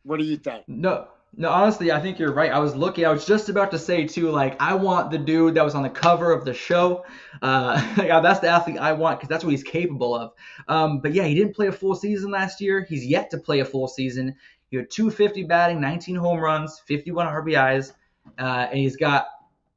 What do you think? No, honestly, I think you're right. I was just about to say too, like, I want the dude that was on the cover of the show. That's the athlete I want, because that's what he's capable of. But yeah, he didn't play a full season last year. He's yet to play a full season. He had 250 batting, 19 home runs, 51 RBIs. and he's got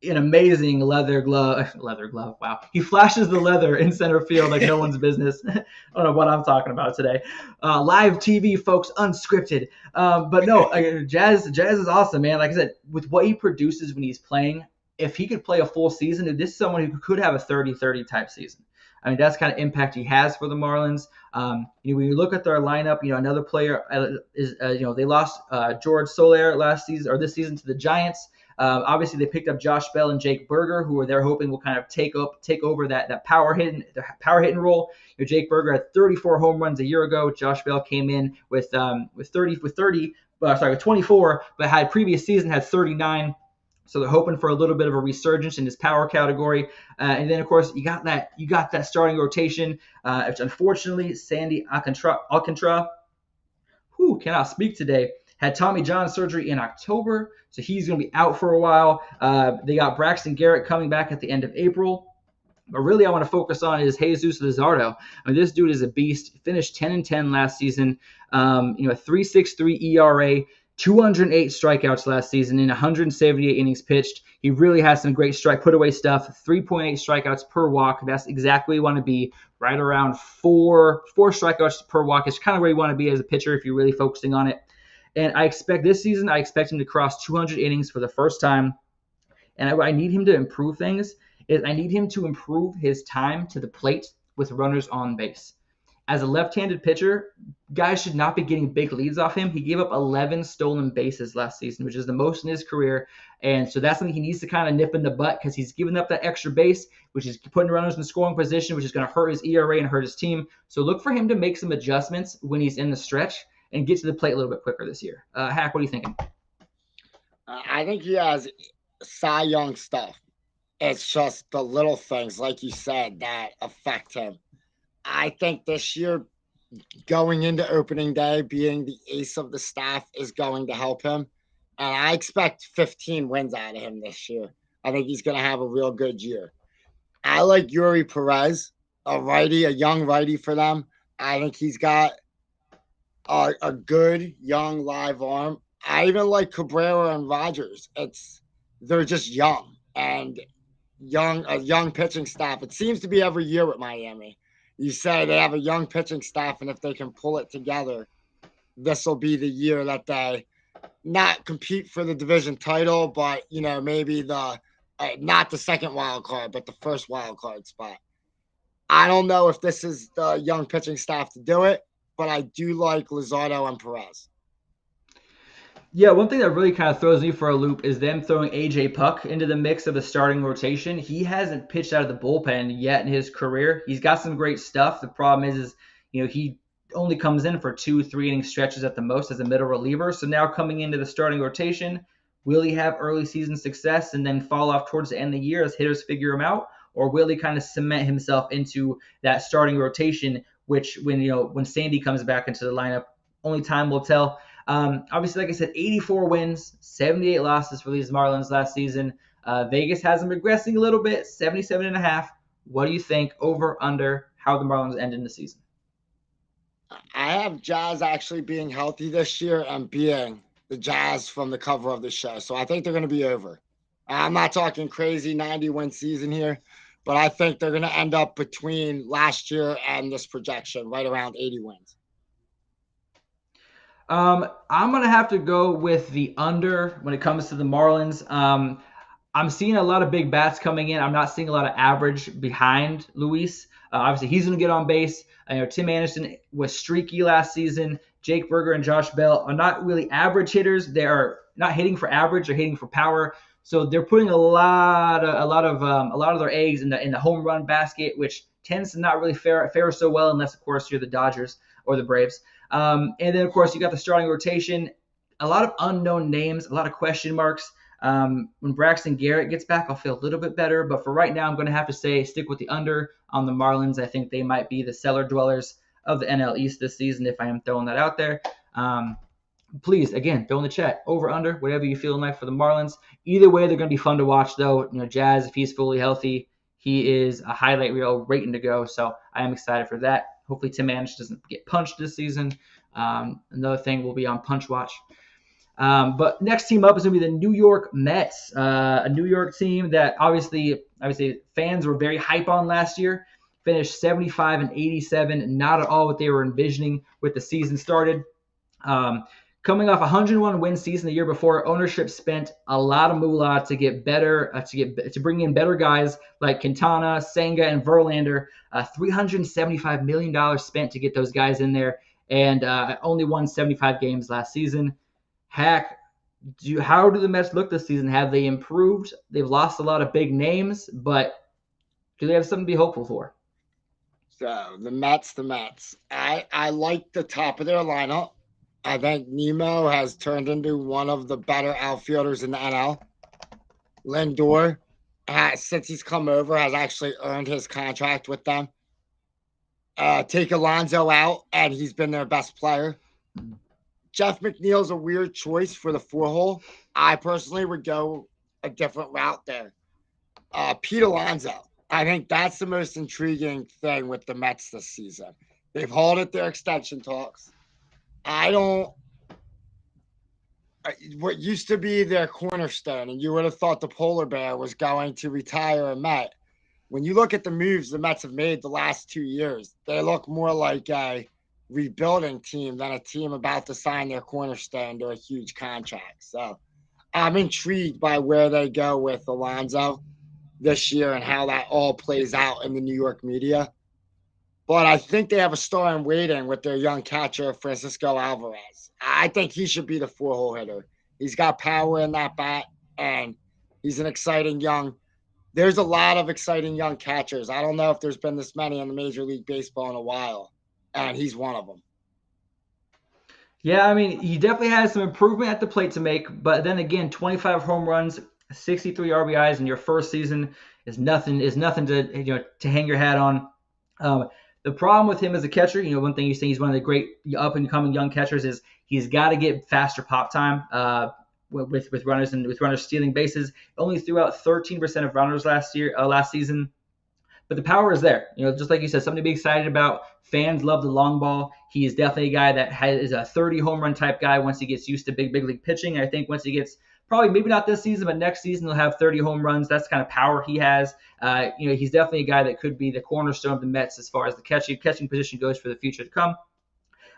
an amazing leather glove. Leather glove. Wow. He flashes the leather in center field like no one's business. I don't know what I'm talking about today. Live TV, folks, unscripted. But no, Jazz is awesome, man. Like I said, with what he produces when he's playing, if he could play a full season, this is someone who could have a 30-30 type season. I mean, that's kind of impact he has for the Marlins. When you look at their lineup, another player is, they lost George Soler last season or this season to the Giants. Obviously, they picked up Josh Bell and Jake Burger, who they're hoping will kind of take over that power hitting role. Jake Burger had 34 home runs a year ago. Josh Bell came in with 24, but had previous season had 39. So they're hoping for a little bit of a resurgence in his power category. And then, of course, you got that starting rotation, which unfortunately Sandy Alcantara, who cannot speak today, had Tommy John surgery in October, so he's going to be out for a while. They got Braxton Garrett coming back at the end of April. But really, I want to focus on is Jesus Luzardo. I mean, this dude is a beast. He finished 10-10 last season. A 3.63 ERA, 208 strikeouts last season in 178 innings pitched. He really has some great put away stuff. 3.8 strikeouts per walk. That's exactly where you want to be. Right around four strikeouts per walk is kind of where you want to be as a pitcher if you're really focusing on it. And I expect him to cross 200 innings for the first time. And I need him to improve things. I need him to improve his time to the plate with runners on base. As a left-handed pitcher, guys should not be getting big leads off him. He gave up 11 stolen bases last season, which is the most in his career. And so that's something he needs to kind of nip in the butt because he's giving up that extra base, which is putting runners in scoring position, which is going to hurt his ERA and hurt his team. So look for him to make some adjustments when he's in the stretch and get to the plate a little bit quicker this year. Hack, what are you thinking? I think he has Cy Young stuff. It's just the little things, like you said, that affect him. I think this year, going into opening day, being the ace of the staff is going to help him. And I expect 15 wins out of him this year. I think he's going to have a real good year. I like Yuri Perez, a young righty for them. I think he's got a good young live arm. I even like Cabrera and Rogers. They're just young and a young pitching staff. It seems to be every year with Miami. You say they have a young pitching staff, and if they can pull it together, this will be the year that they not compete for the division title, but maybe not the second wild card, but the first wild card spot. I don't know if this is the young pitching staff to do it, but I do like Luzardo and Perez. Yeah, one thing that really kind of throws me for a loop is them throwing A.J. Puck into the mix of the starting rotation. He hasn't pitched out of the bullpen yet in his career. He's got some great stuff. The problem is he only comes in for 2-3 inning stretches at the most as a middle reliever. So now coming into the starting rotation, will he have early season success and then fall off towards the end of the year as hitters figure him out? Or will he kind of cement himself into that starting rotation, which when Sandy comes back into the lineup, only time will tell. Obviously, like I said, 84 wins, 78 losses for these Marlins last season. Vegas has them regressing a little bit, 77.5. What do you think over, under, how the Marlins end in the season? I have Jazz actually being healthy this year and being the Jazz from the cover of the show. So I think they're going to be over. I'm not talking crazy 90-win season here, but I think they're going to end up between last year and this projection, right around 80 wins. I'm going to have to go with the under when it comes to the Marlins. I'm seeing a lot of big bats coming in. I'm not seeing a lot of average behind Luis. Obviously, he's going to get on base. Tim Anderson was streaky last season. Jake Burger and Josh Bell are not really average hitters. They are not hitting for average. They're hitting for power. So they're putting a lot of their eggs in the home run basket, which tends to not really fare so well unless, of course, you're the Dodgers or the Braves. And then, of course, you got the starting rotation. A lot of unknown names, a lot of question marks. When Braxton Garrett gets back, I'll feel a little bit better. But for right now, I'm going to have to stick with the under on the Marlins. I think they might be the cellar dwellers of the NL East this season, if I am throwing that out there. Please, again, throw in the chat, over, under, whatever you feeling like for the Marlins. Either way, they're going to be fun to watch, though. Jazz, if he's fully healthy, he is a highlight reel waiting to go. So I am excited for that. Hopefully Tim Anderson doesn't get punched this season. Another thing will be on Punch Watch. But next team up is going to be the New York Mets, a New York team that obviously fans were very hype on last year. Finished 75 and 87, not at all what they were envisioning with the season started. Um, Coming off a 101 win season the year before, ownership spent a lot of moolah to get better, to bring in better guys like Quintana, Senga, and Verlander. $375 million spent to get those guys in there, and only won 75 games last season. Hack, how do the Mets look this season? Have they improved? They've lost a lot of big names, but do they have something to be hopeful for? So the Mets. I like the top of their lineup. I think Nemo has turned into one of the better outfielders in the NL. Lindor, since he's come over, has actually earned his contract with them. Take Alonso out, and he's been their best player. Jeff McNeil's a weird choice for the 4-hole. I personally would go a different route there. Pete Alonso. I think that's the most intriguing thing with the Mets this season. They've halted their extension talks. I don't. What used to be their cornerstone, and you would have thought the polar bear was going to retire a Met. When you look at the moves the Mets have made the last 2 years, they look more like a rebuilding team than a team about to sign their cornerstone to a huge contract. So I'm intrigued by where they go with Alonso this year and how that all plays out in the New York media. But I think they have a star in waiting with their young catcher, Francisco Alvarez. I think he should be the 4-hole hitter. He's got power in that bat, and he's an exciting young. There's a lot of exciting young catchers. I don't know if there's been this many in the Major League Baseball in a while, and he's one of them. Yeah, I mean, he definitely has some improvement at the plate to make, but then again, 25 home runs, 63 RBIs in your first season is nothing to hang your hat on. The problem with him as a catcher, one thing you say he's one of the great up and coming young catchers is he's got to get faster pop time. With runners stealing bases, only threw out 13% of runners last season. But the power is there. Just like you said, something to be excited about. Fans love the long ball. He is definitely a guy that is a 30 home run type guy once he gets used to big league pitching. I think once he gets probably maybe not this season, but next season he'll have 30 home runs. That's the kind of power he has. He's definitely a guy that could be the cornerstone of the Mets as far as the catching position goes for the future to come.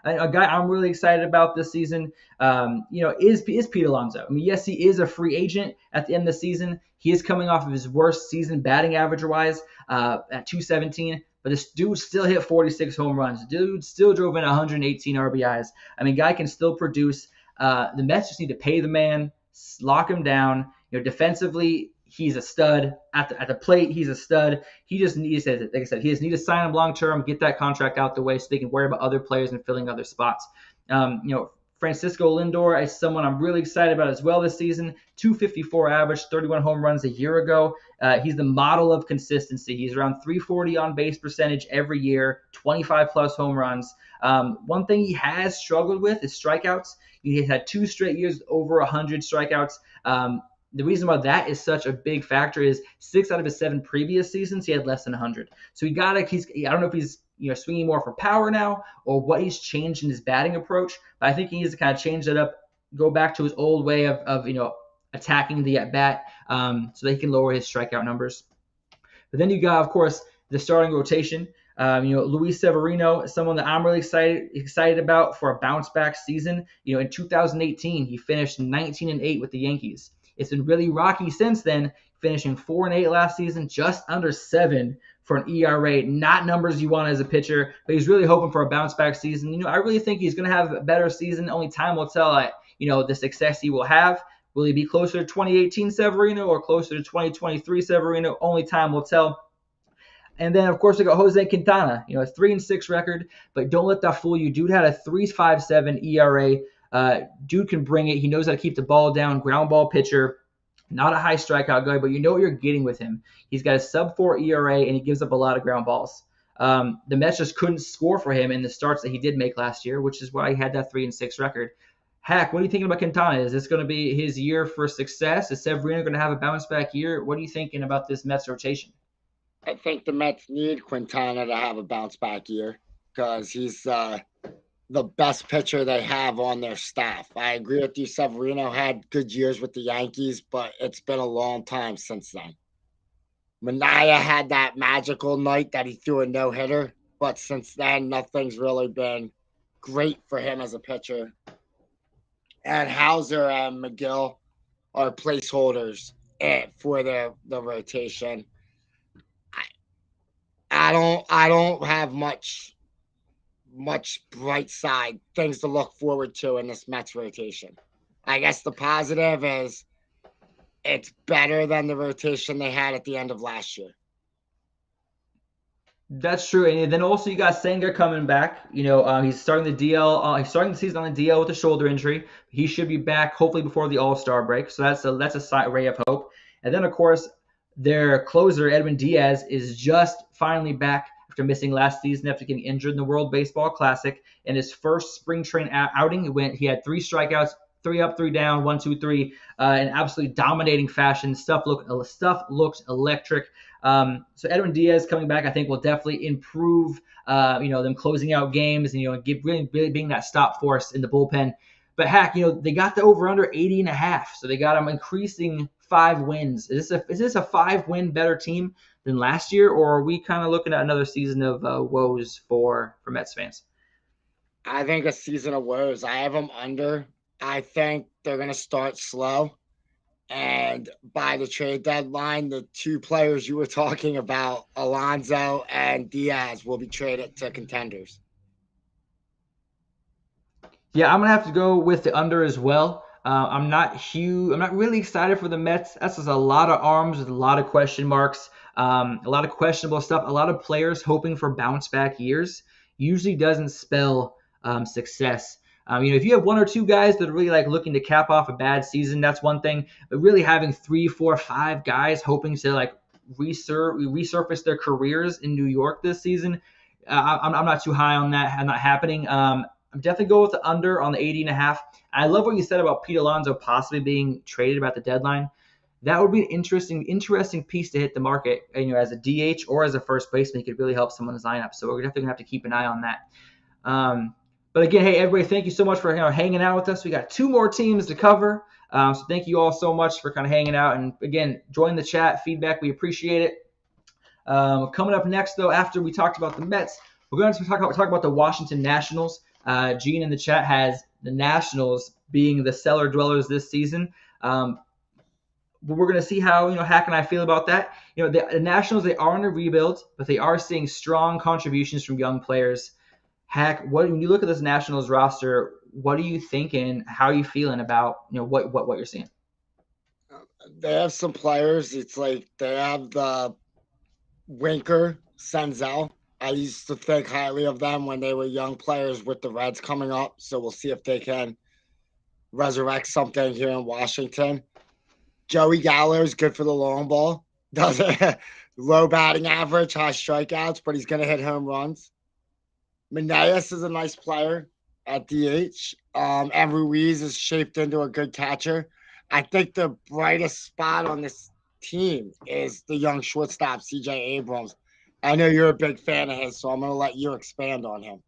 A guy I'm really excited about this season, is Pete Alonso. I mean, yes, he is a free agent at the end of the season. He is coming off of his worst season batting average-wise at 217, but this dude still hit 46 home runs. Dude still drove in 118 RBIs. I mean, guy can still produce. The Mets just need to pay the man, lock him down. Defensively, he's a stud. At the plate, he's a stud. He just needs, like I said, he just needs to sign him long term, get that contract out the way so they can worry about other players and filling other spots. Francisco Lindor is someone I'm really excited about as well this season. 254 average, 31 home runs a year ago. He's the model of consistency. He's around 340 on base percentage every year, 25 plus home runs. One thing he has struggled with is strikeouts. He had 2 straight years over 100 strikeouts. The reason why that is such a big factor is 6 out of his 7 previous seasons he had less than 100. So I don't know if he's swinging more for power now or what he's changed in his batting approach, but I think he needs to kind of change that up, go back to his old way of attacking the at bat, so that he can lower his strikeout numbers. But then you got, of course, the starting rotation. Luis Severino, someone that I'm really excited about for a bounce back season. In 2018, he finished 19-8 with the Yankees. It's been really rocky since then, finishing 4-8 last season, just under 7 for an ERA. Not numbers you want as a pitcher, but he's really hoping for a bounce back season. I really think he's going to have a better season. Only time will tell, the success he will have. Will he be closer to 2018 Severino or closer to 2023 Severino? Only time will tell. And then, of course, we got Jose Quintana, a 3-6 record, but don't let that fool you. Dude had a 3.57 ERA. Dude can bring it. He knows how to keep the ball down, ground ball pitcher. Not a high strikeout guy, but you know what you're getting with him. He's got a sub-4 ERA, and he gives up a lot of ground balls. The Mets just couldn't score for him in the starts that he did make last year, which is why he had that 3-6 record. Hack, what are you thinking about Quintana? Is this going to be his year for success? Is Severino going to have a bounce-back year? What are you thinking about this Mets rotation? I think the Mets need Quintana to have a bounce back year because he's the best pitcher they have on their staff. I agree with you. Severino had good years with the Yankees, but it's been a long time since then. Mania had that magical night that he threw a no hitter, but since then, nothing's really been great for him as a pitcher. And Hauser and McGill are placeholders for the rotation. I, I don't have much bright side things to look forward to in this Mets rotation. I guess the positive is it's better than the rotation they had at the end of last year. That's true, and then also you got Senga coming back. He's starting the DL. He's starting the season on the DL with a shoulder injury. He should be back hopefully before the All-Star break. So that's a ray of hope. And then of course their closer Edwin Diaz is just finally back after missing last season after getting injured in the World Baseball Classic. In his first spring train outing, he had 3 strikeouts, 3 up, 3 down, 1, 2, 3, in absolutely dominating fashion. Stuff looked electric. So Edwin Diaz coming back, I think, will definitely improve, them closing out games and, really being that stop force in the bullpen. But Hack, they got the over/under 80.5, so they got them increasing 5 wins. Is this a 5-win better team than last year, or are we kind of looking at another season of woes for Mets fans? I think a season of woes. I have them under. I think they're going to start slow. And by the trade deadline, the 2 players you were talking about, Alonso and Diaz, will be traded to contenders. Yeah, I'm gonna have to go with the under as well. I'm not huge. I'm not really excited for the Mets. That's just a lot of arms with a lot of question marks, a lot of questionable stuff. A lot of players hoping for bounce back years usually doesn't spell success. If you have 1 or 2 guys that are really like looking to cap off a bad season, that's one thing. But really having 3, 4, 5 guys hoping to like resurface their careers in New York this season, I'm not too high on that. Not happening. I'm definitely going with the under on the 80.5. I love what you said about Pete Alonso possibly being traded about the deadline. That would be an interesting piece to hit the market. As a DH or as a first baseman, he could really help someone's lineup. So we're definitely gonna have to keep an eye on that. But again, hey everybody, thank you so much for hanging out with us. We got 2 more teams to cover. So thank you all so much for kind of hanging out, and again, join the chat, feedback. We appreciate it. Coming up next, though, after we talked about the Mets, we're going to talk about the Washington Nationals. Gene in the chat has the Nationals being the cellar dwellers this season. But we're going to see how Hack and I feel about that. The Nationals, they are in a rebuild, but they are seeing strong contributions from young players. Hack, when you look at this Nationals roster, what are you thinking? How are you feeling about what you're seeing? They have some players. It's like they have the Winker, Senzel. I used to think highly of them when they were young players with the Reds coming up. So we'll see if they can resurrect something here in Washington. Joey Gallo is good for the long ball. Does a low batting average, high strikeouts, but he's going to hit home runs. Meneas is a nice player at DH. And Ruiz is shaped into a good catcher. I think the brightest spot on this team is the young shortstop, CJ Abrams. I know you're a big fan of his, so I'm going to let you expand on him.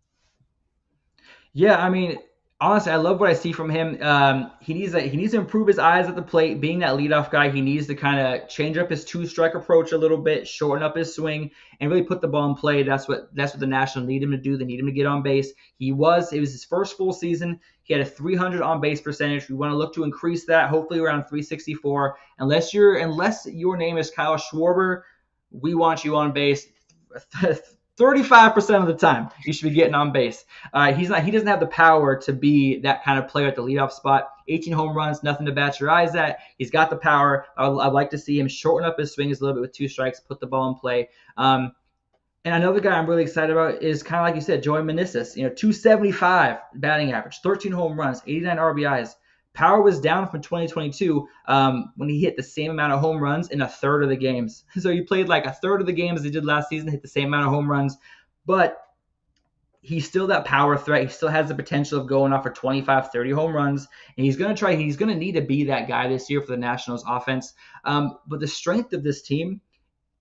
Yeah, I mean, honestly, I love what I see from him. He needs to improve his eyes at the plate. Being that leadoff guy, he needs to kind of change up his 2-strike approach a little bit, shorten up his swing, and really put the ball in play. That's what the Nationals need him to do. They need him to get on base. It was his first full season. He had a 300 on base percentage. We want to look to increase that, hopefully around 364. Unless your name is Kyle Schwarber, we want you on base 35% of the time. You should be getting on base. He doesn't have the power to be that kind of player at the leadoff spot. 18 home runs, nothing to bat your eyes at. He's got the power. I'd like to see him shorten up his swings a little bit with 2 strikes, put the ball in play. And another guy I'm really excited about is kind of like you said, Joey Meneses. 275 batting average, 13 home runs, 89 RBIs. Power was down from 2022 when he hit the same amount of home runs in a third of the games. So he played like a third of the games he did last season, hit the same amount of home runs, but he's still that power threat. He still has the potential of going off for 25, 30 home runs, and he's going to need to be that guy this year for the Nationals offense. But the strength of this team,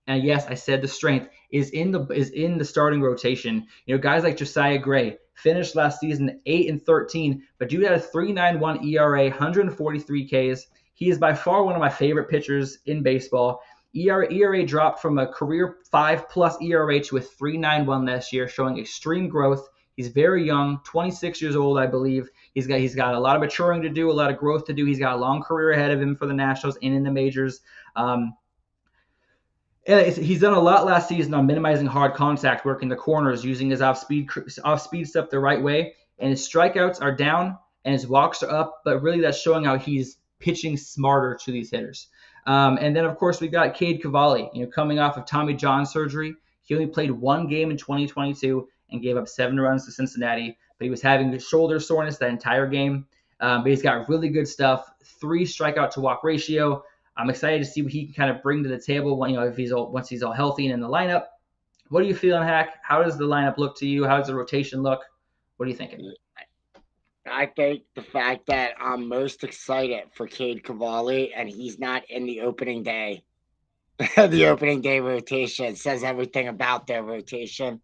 and yes, I said the strength is in the starting rotation. Guys like Josiah Gray, Finished last season 8-13, but dude had a 3.91 ERA, 143 Ks. He is by far one of my favorite pitchers in baseball. ERA dropped from a career 5+ ERA to a 3.91 this year, showing extreme growth. He's very young, 26 years old, I believe. He's got a lot of maturing to do, a lot of growth to do. He's got a long career ahead of him for the Nationals and in the majors. He's done a lot last season on minimizing hard contact, working the corners, using his off-speed stuff the right way. And his strikeouts are down and his walks are up, but really that's showing how he's pitching smarter to these hitters. And then, of course, we've got Cade Cavalli, coming off of Tommy John surgery. He only played one game in 2022 and gave up 7 runs to Cincinnati, but he was having shoulder soreness that entire game. But he's got really good stuff, 3 strikeout to walk ratio. I'm excited to see what he can kind of bring to the table when, once he's all healthy and in the lineup. What are you feeling, Hack? How does the lineup look to you? How does the rotation look? What are you thinking? I think the fact that I'm most excited for Cade Cavalli and he's not in the opening day, the opening day rotation says everything about their rotation.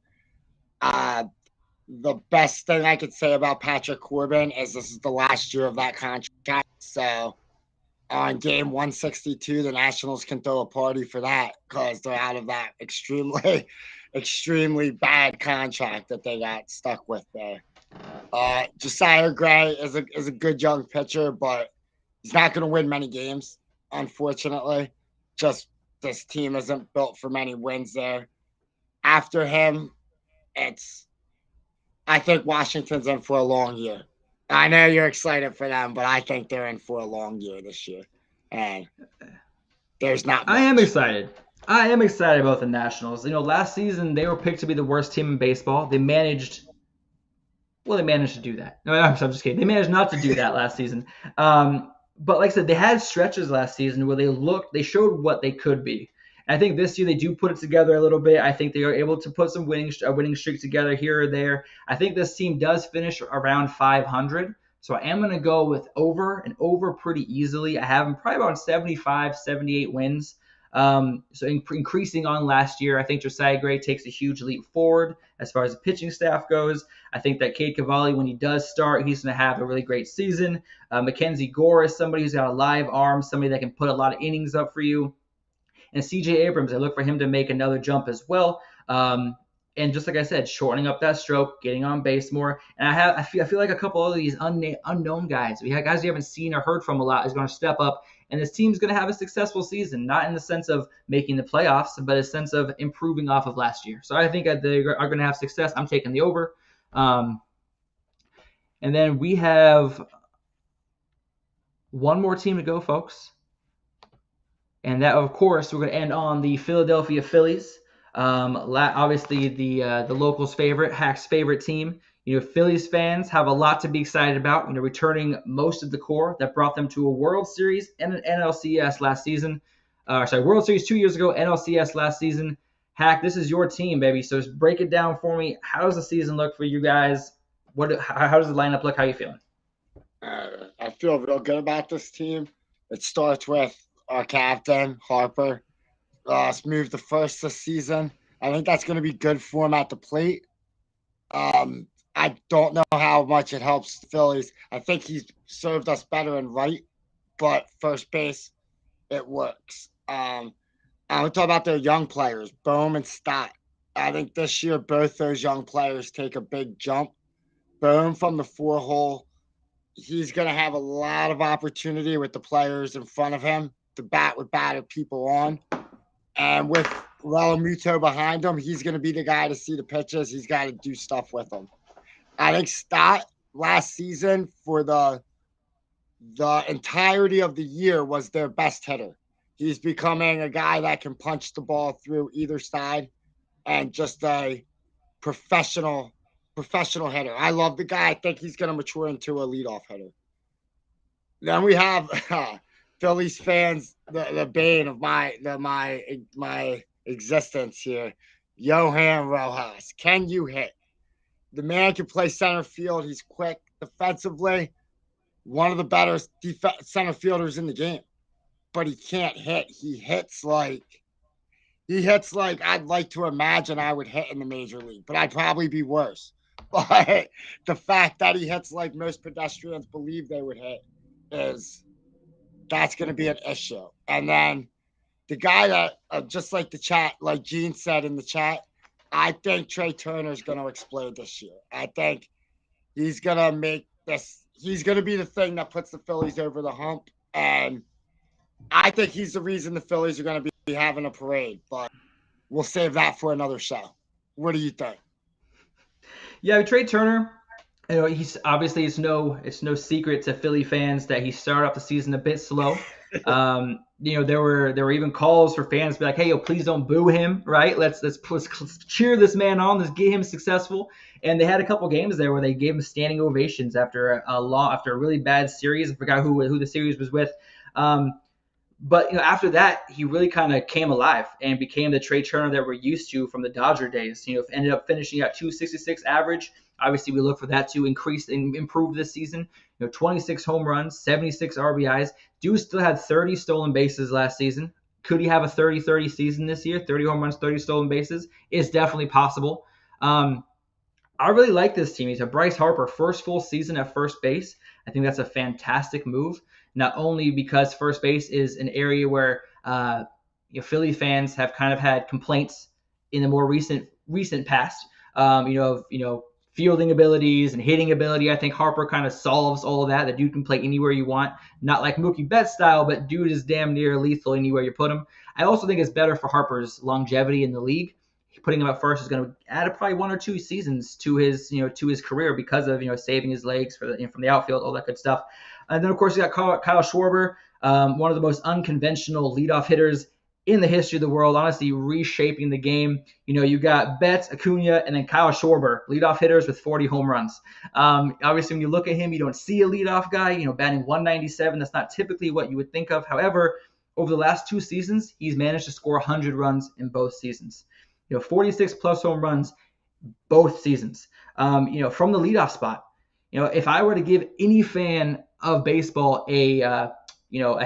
The best thing I could say about Patrick Corbin is this is the last year of that contract. So on game 162, the Nationals can throw a party for that because they're out of that extremely, extremely bad contract that they got stuck with there. Josiah Gray is a good young pitcher, but he's not going to win many games, unfortunately. Just this team isn't built for many wins there. After him, I think Washington's in for a long year. I know you're excited for them, but I think they're in for a long year this year. And there's not much. I am excited. I am excited about the Nationals. Last season they were picked to be the worst team in baseball. They managed to do that. No, I'm just kidding. They managed not to do that last season. But like I said, they had stretches last season where they showed what they could be. And I think this year they do put it together a little bit. I think they are able to put some winning streak together here or there. I think this team does finish around 500. So I am going to go with over pretty easily. I have them probably about 75, 78 wins. So increasing on last year, I think Josiah Gray takes a huge leap forward as far as the pitching staff goes. I think that Cade Cavalli, when he does start, he's going to have a really great season. Mackenzie Gore is somebody who's got a live arm, somebody that can put a lot of innings up for you. And C.J. Abrams, I look for him to make another jump as well. And just like I said, shortening up that stroke, getting on base more. And I feel like a couple of these unknown guys, we have guys we haven't seen or heard from a lot, is going to step up. And this team's going to have a successful season, not in the sense of making the playoffs, but a sense of improving off of last year. So I think they are going to have success. I'm taking the over. And then we have one more team to go, folks. And that, of course, we're going to end on the Philadelphia Phillies. Obviously, the locals' favorite, Hack's favorite team. Phillies fans have a lot to be excited about. Returning most of the core that brought them to a World Series and an NLCS last season. World Series 2 years ago, NLCS last season. Hack, this is your team, baby. So just break it down for me. How does the season look for you guys? How does the lineup look? How are you feeling? I feel real good about this team. It starts with our captain, Harper. Smooth the first this season. I think that's going to be good for him at the plate. I don't know how much it helps the Phillies. I think he's served us better in right, but first base, it works. I'm talking about their young players, Bohm and Stott. I think this year both those young players take a big jump. Bohm from the 4-hole, he's going to have a lot of opportunity with the players in front of him to bat with batter people on. And with Realmuto behind him, he's going to be the guy to see the pitches. He's got to do stuff with them. I think Stott last season for the entirety of the year was their best hitter. He's becoming a guy that can punch the ball through either side and just a professional hitter. I love the guy. I think he's going to mature into a leadoff hitter. Then we have Phillies fans, the bane of my existence here, Johan Rojas. Can you hit? The man can play center field. He's quick defensively. One of the better center fielders in the game. But he can't hit. He hits like I'd like to imagine I would hit in the major league, but I'd probably be worse. But the fact that he hits like most pedestrians believe they would hit is that's going to be an issue. And then the guy that, just like the chat, like Gene said in the chat, I think Trey Turner is going to explode this year. I think he's going to make this, he's going to be the thing that puts the Phillies over the hump. And I think he's the reason the Phillies are going to be having a parade. But we'll save that for another show. What do you think? Yeah, Trey Turner, he's obviously it's no secret to Philly fans that he started off the season a bit slow. There were even calls for fans to be like, "Hey, please don't boo him, right? Let's cheer this man on. Let's get him successful." And they had a couple games there where they gave him standing ovations after a really bad series. I forgot who the series was with. But after that, he really kind of came alive and became the Trey Turner that we're used to from the Dodger days. Ended up finishing at 266 average. Obviously, we look for that to increase and improve this season. 26 home runs, 76 RBIs. Dude still had 30 stolen bases last season. Could he have a 30-30 season this year? 30 home runs, 30 stolen bases? It's definitely possible. I really like this team. He's a Bryce Harper first full season at first base. I think that's a fantastic move. Not only because first base is an area where Philly fans have kind of had complaints in the more recent past, fielding abilities and hitting ability. I think Harper kind of solves all of that. The dude can play anywhere you want, not like Mookie Betts style, but dude is damn near lethal anywhere you put him. I also think it's better for Harper's longevity in the league. Putting him at first is going to add probably 1 or 2 seasons to his career because of saving his legs from the outfield, all that good stuff. And then of course you got Kyle Schwarber, one of the most unconventional leadoff hitters in the history of the world, honestly reshaping the game. You got Betts, Acuna, and then Kyle Schwarber, leadoff hitters with 40 home runs. Obviously, when you look at him, you don't see a leadoff guy, batting 197. That's not typically what you would think of. However, over the last 2 seasons, he's managed to score 100 runs in both seasons. 46 plus home runs both seasons. From the leadoff spot. If I were to give any fan of baseball a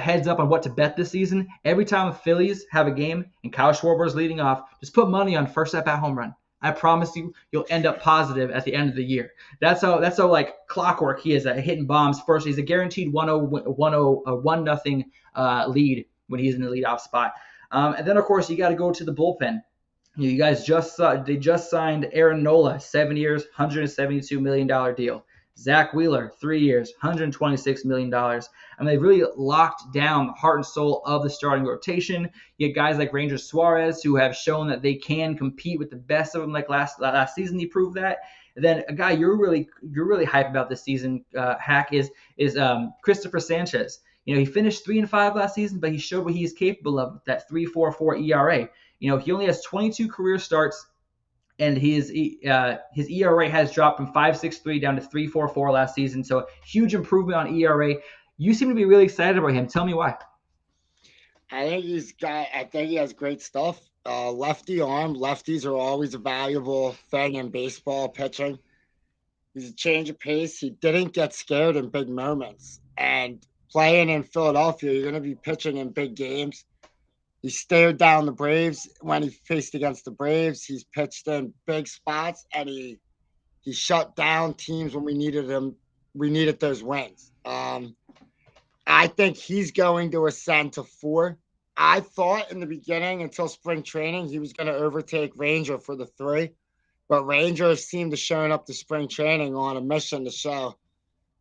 heads up on what to bet this season, every time the Phillies have a game and Kyle Schwarber is leading off, just put money on first at bat home run. I promise you'll end up positive at the end of the year. That's how like clockwork he is at hitting bombs first. He's a guaranteed 1-0 lead when he's in the leadoff spot. And then of course you got to go to the bullpen. You guys just signed Aaron Nola, 7 years, $172 million deal. Zach Wheeler, 3 years, $126 million. And they've really locked down the heart and soul of the starting rotation. You get guys like Ranger Suarez who have shown that they can compete with the best of them. Like last season, he proved that. And then a guy you're really hyped about this season, Hack, is Christopher Sanchez. He finished 3-5 last season, but he showed what he's capable of with that 3.44 ERA. He only has 22 career starts, and his ERA has dropped from 5.63 down to 3.44 last season. So huge improvement on ERA. You seem to be really excited about him. Tell me why. I think he has great stuff. Lefty arm. Lefties are always a valuable thing in baseball pitching. He's a change of pace. He didn't get scared in big moments. And playing in Philadelphia, you're going to be pitching in big games. He stared down the Braves when he faced against the Braves. He's pitched in big spots, and he shut down teams when we needed him. We needed those wins. I think he's going to ascend to 4. I thought in the beginning, until spring training, he was going to overtake Ranger for the 3. But Rangers seemed to showing up to spring training on a mission to show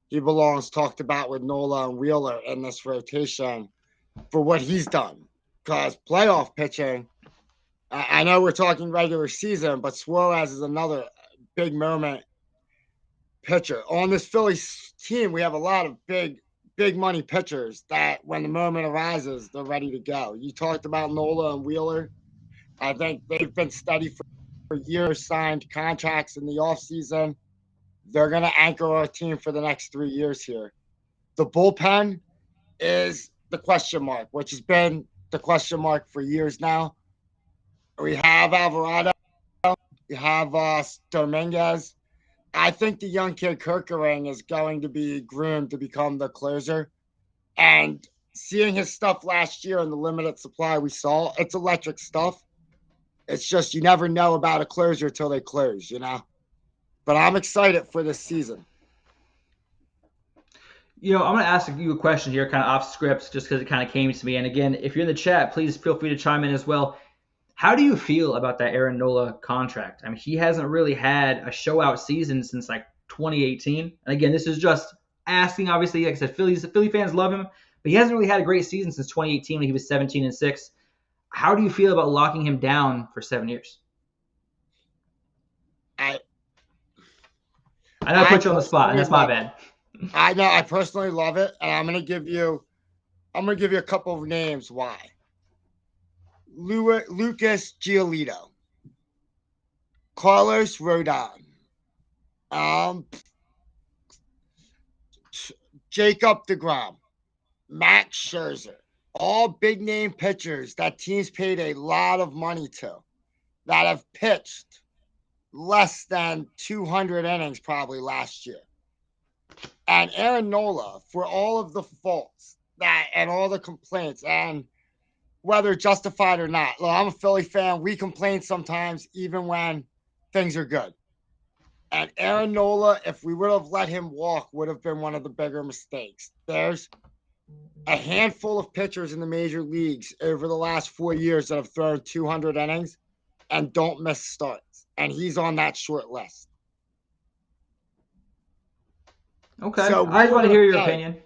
he belongs, talked about with Nola and Wheeler in this rotation for what he's done. Because playoff pitching, I know we're talking regular season, but Suarez is another big moment pitcher. On this Phillies team, we have a lot of big money pitchers that when the moment arises, they're ready to go. You talked about Nola and Wheeler. I think they've been steady for years, signed contracts in the offseason. They're going to anchor our team for the next 3 years here. The bullpen is the question mark, which has been the question mark for years now. We have Alvarado. We have Dominguez. I think the young kid Kerkering is going to be groomed to become the closer. And seeing his stuff last year in the limited supply we saw, it's electric stuff. It's just you never know about a closer till they close, But I'm excited for this season. I'm going to ask you a question here, kind of off script, just because it kind of came to me. And again, if you're in the chat, please feel free to chime in as well. How do you feel about that Aaron Nola contract? I mean, he hasn't really had a show out season since like 2018. And again, this is just asking. Obviously, like I said, Philly fans love him, but he hasn't really had a great season since 2018 when he was 17-6. How do you feel about locking him down for 7 years? I know I put you on the spot, and that's my bad. I know I personally love it, and I'm gonna give you a couple of names why. Lucas Giolito, Carlos Rodon, Jacob deGrom, Max Scherzer, all big name pitchers that teams paid a lot of money to, that have pitched less than 200 innings probably last year. And Aaron Nola, for all of the faults and all the complaints, and whether justified or not, look, I'm a Philly fan. We complain sometimes, even when things are good. And Aaron Nola, if we would have let him walk, would have been one of the bigger mistakes. There's a handful of pitchers in the major leagues over the last 4 years that have thrown 200 innings and don't miss starts. And he's on that short list. Okay. So I just want to hear your opinion.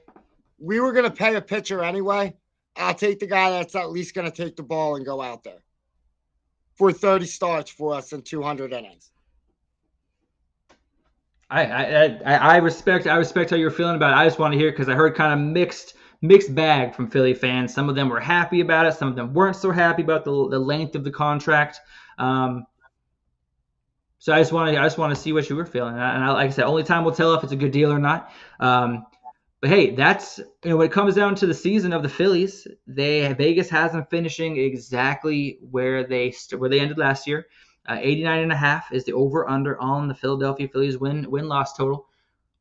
We were going to pay a pitcher anyway. I'll take the guy that's at least going to take the ball and go out there for 30 starts for us in 200 innings. I respect how you're feeling about it. I just want to hear, because I heard kind of mixed bag from Philly fans. Some of them were happy about it. Some of them weren't so happy about the length of the contract. So I just want to see what you were feeling. And like I said, only time will tell if it's a good deal or not. But hey, that's, when it comes down to the season of the Phillies, Vegas has them finishing exactly where they ended last year. 89.5 is the over/under on the Philadelphia Phillies win-loss total.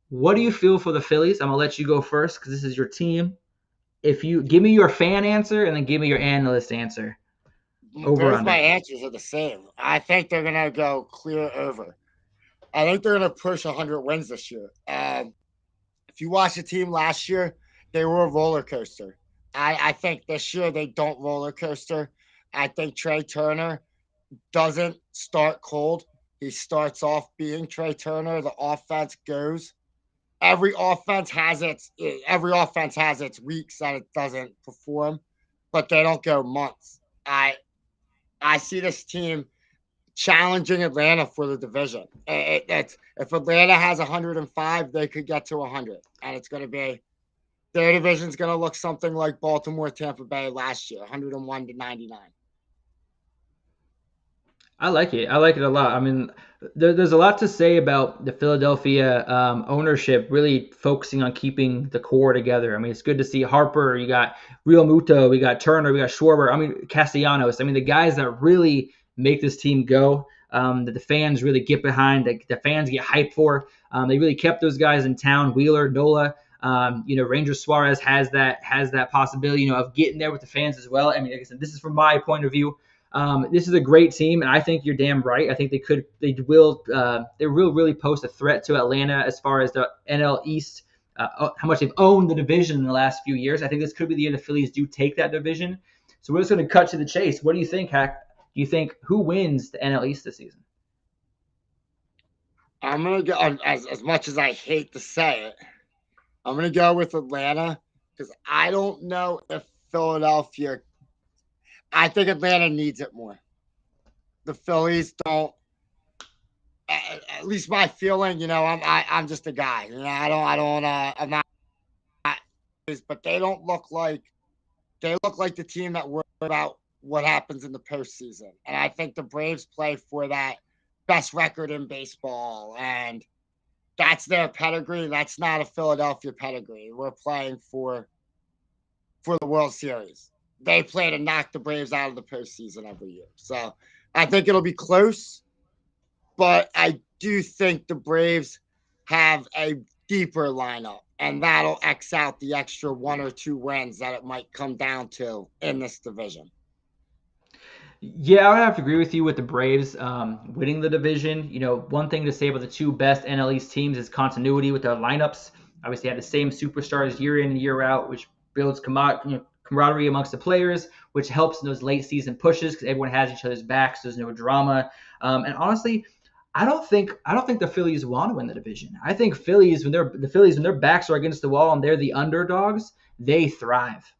What do you feel for the Phillies? I'm gonna let you go first because this is your team. If you give me your fan answer and then give me your analyst answer. Both my answers are the same. I think they're gonna go clear over. I think they're gonna push 100 wins this year. If you watch the team last year, they were a roller coaster. I think this year they don't roller coaster. I think Trey Turner doesn't start cold. He starts off being Trey Turner. The offense goes. Every offense has its weeks that it doesn't perform, but they don't go months. I see this team challenging Atlanta for the division. If Atlanta has 105, they could get to 100, and it's going to be their division's going to look something like Baltimore, Tampa Bay last year, 101 to 99. I like it. I like it a lot. I mean, there's a lot to say about the Philadelphia ownership really focusing on keeping the core together. I mean, it's good to see Harper. You got Real Muto. We got Turner. We got Schwarber. I mean, Castellanos. I mean, the guys that really make this team go, that the fans really get behind, that the fans get hyped for. They really kept those guys in town. Wheeler, Nola. Ranger Suarez has that possibility, of getting there with the fans as well. I mean, like I said, this is from my point of view. This is a great team, and I think you're damn right. I think they will really pose a threat to Atlanta as far as the NL East, how much they've owned the division in the last few years. I think this could be the year the Phillies do take that division. So we're just going to cut to the chase. What do you think, Hack? Do you think who wins the NL East this season? I'm going to go, as much as I hate to say it, I'm going to go with Atlanta because I don't know if Philadelphia. I think Atlanta needs it more. The Phillies don't. At least my feeling, I'm just a guy. I'm not. But they don't look like. They look like the team that worries about what happens in the postseason, and I think the Braves play for that best record in baseball, and that's their pedigree. That's not a Philadelphia pedigree. We're playing for the World Series. They play to knock the Braves out of the postseason every year. So I think it'll be close, but I do think the Braves have a deeper lineup, and that'll X out the extra 1 or 2 wins that it might come down to in this division. Yeah, I would have to agree with you with the Braves winning the division. One thing to say about the two best NL East teams is continuity with their lineups. Obviously, they have the same superstars year in and year out, which builds camaraderie amongst the players, which helps in those late season pushes because everyone has each other's backs. There's no drama, and honestly, I don't think the Phillies want to win the division. I think the Phillies when their backs are against the wall and they're the underdogs, they thrive.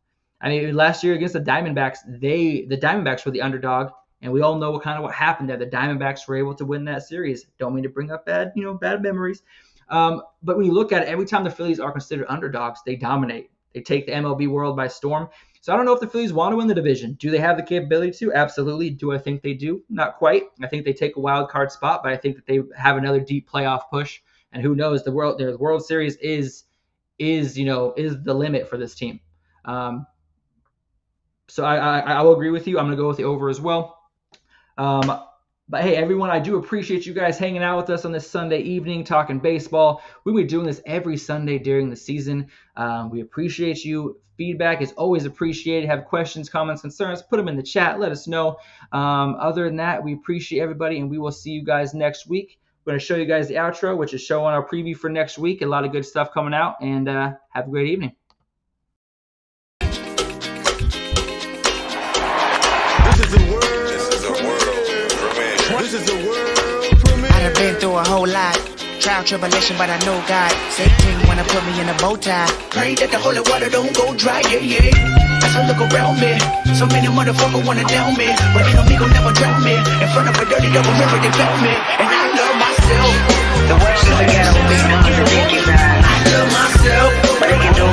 I mean, last year against the Diamondbacks, the Diamondbacks were the underdog, and we all know what happened there. The Diamondbacks were able to win that series. Don't mean to bring up bad memories, but when you look at it, every time the Phillies are considered underdogs, they dominate. They take the MLB world by storm. So I don't know if the Phillies want to win the division. Do they have the capability to? Absolutely. Do I think they do? Not quite. I think they take a wild card spot, but I think that they have another deep playoff push. And who knows? The World Series is the limit for this team. So I will agree with you. I'm going to go with the over as well. But hey, everyone, I do appreciate you guys hanging out with us on this Sunday evening, talking baseball. We'll be doing this every Sunday during the season. We appreciate you. Feedback is always appreciated. Have questions, comments, concerns, put them in the chat. Let us know. Other than that, we appreciate everybody, and we will see you guys next week. We're going to show you guys the outro, which is showing our preview for next week. A lot of good stuff coming out, and have a great evening. This is a world premiere. I done been through a whole lot. Trial, tribulation, but I know God. Satan wanna put me in a bow tie. Pray that the holy water don't go dry, yeah. As I look around me, so many motherfuckers wanna down me, but they know me gon' never drown me. In front of a dirty double mirror, they found me, and I love myself. The world is a ghetto, big numbers and big eyes. I love myself, but they can do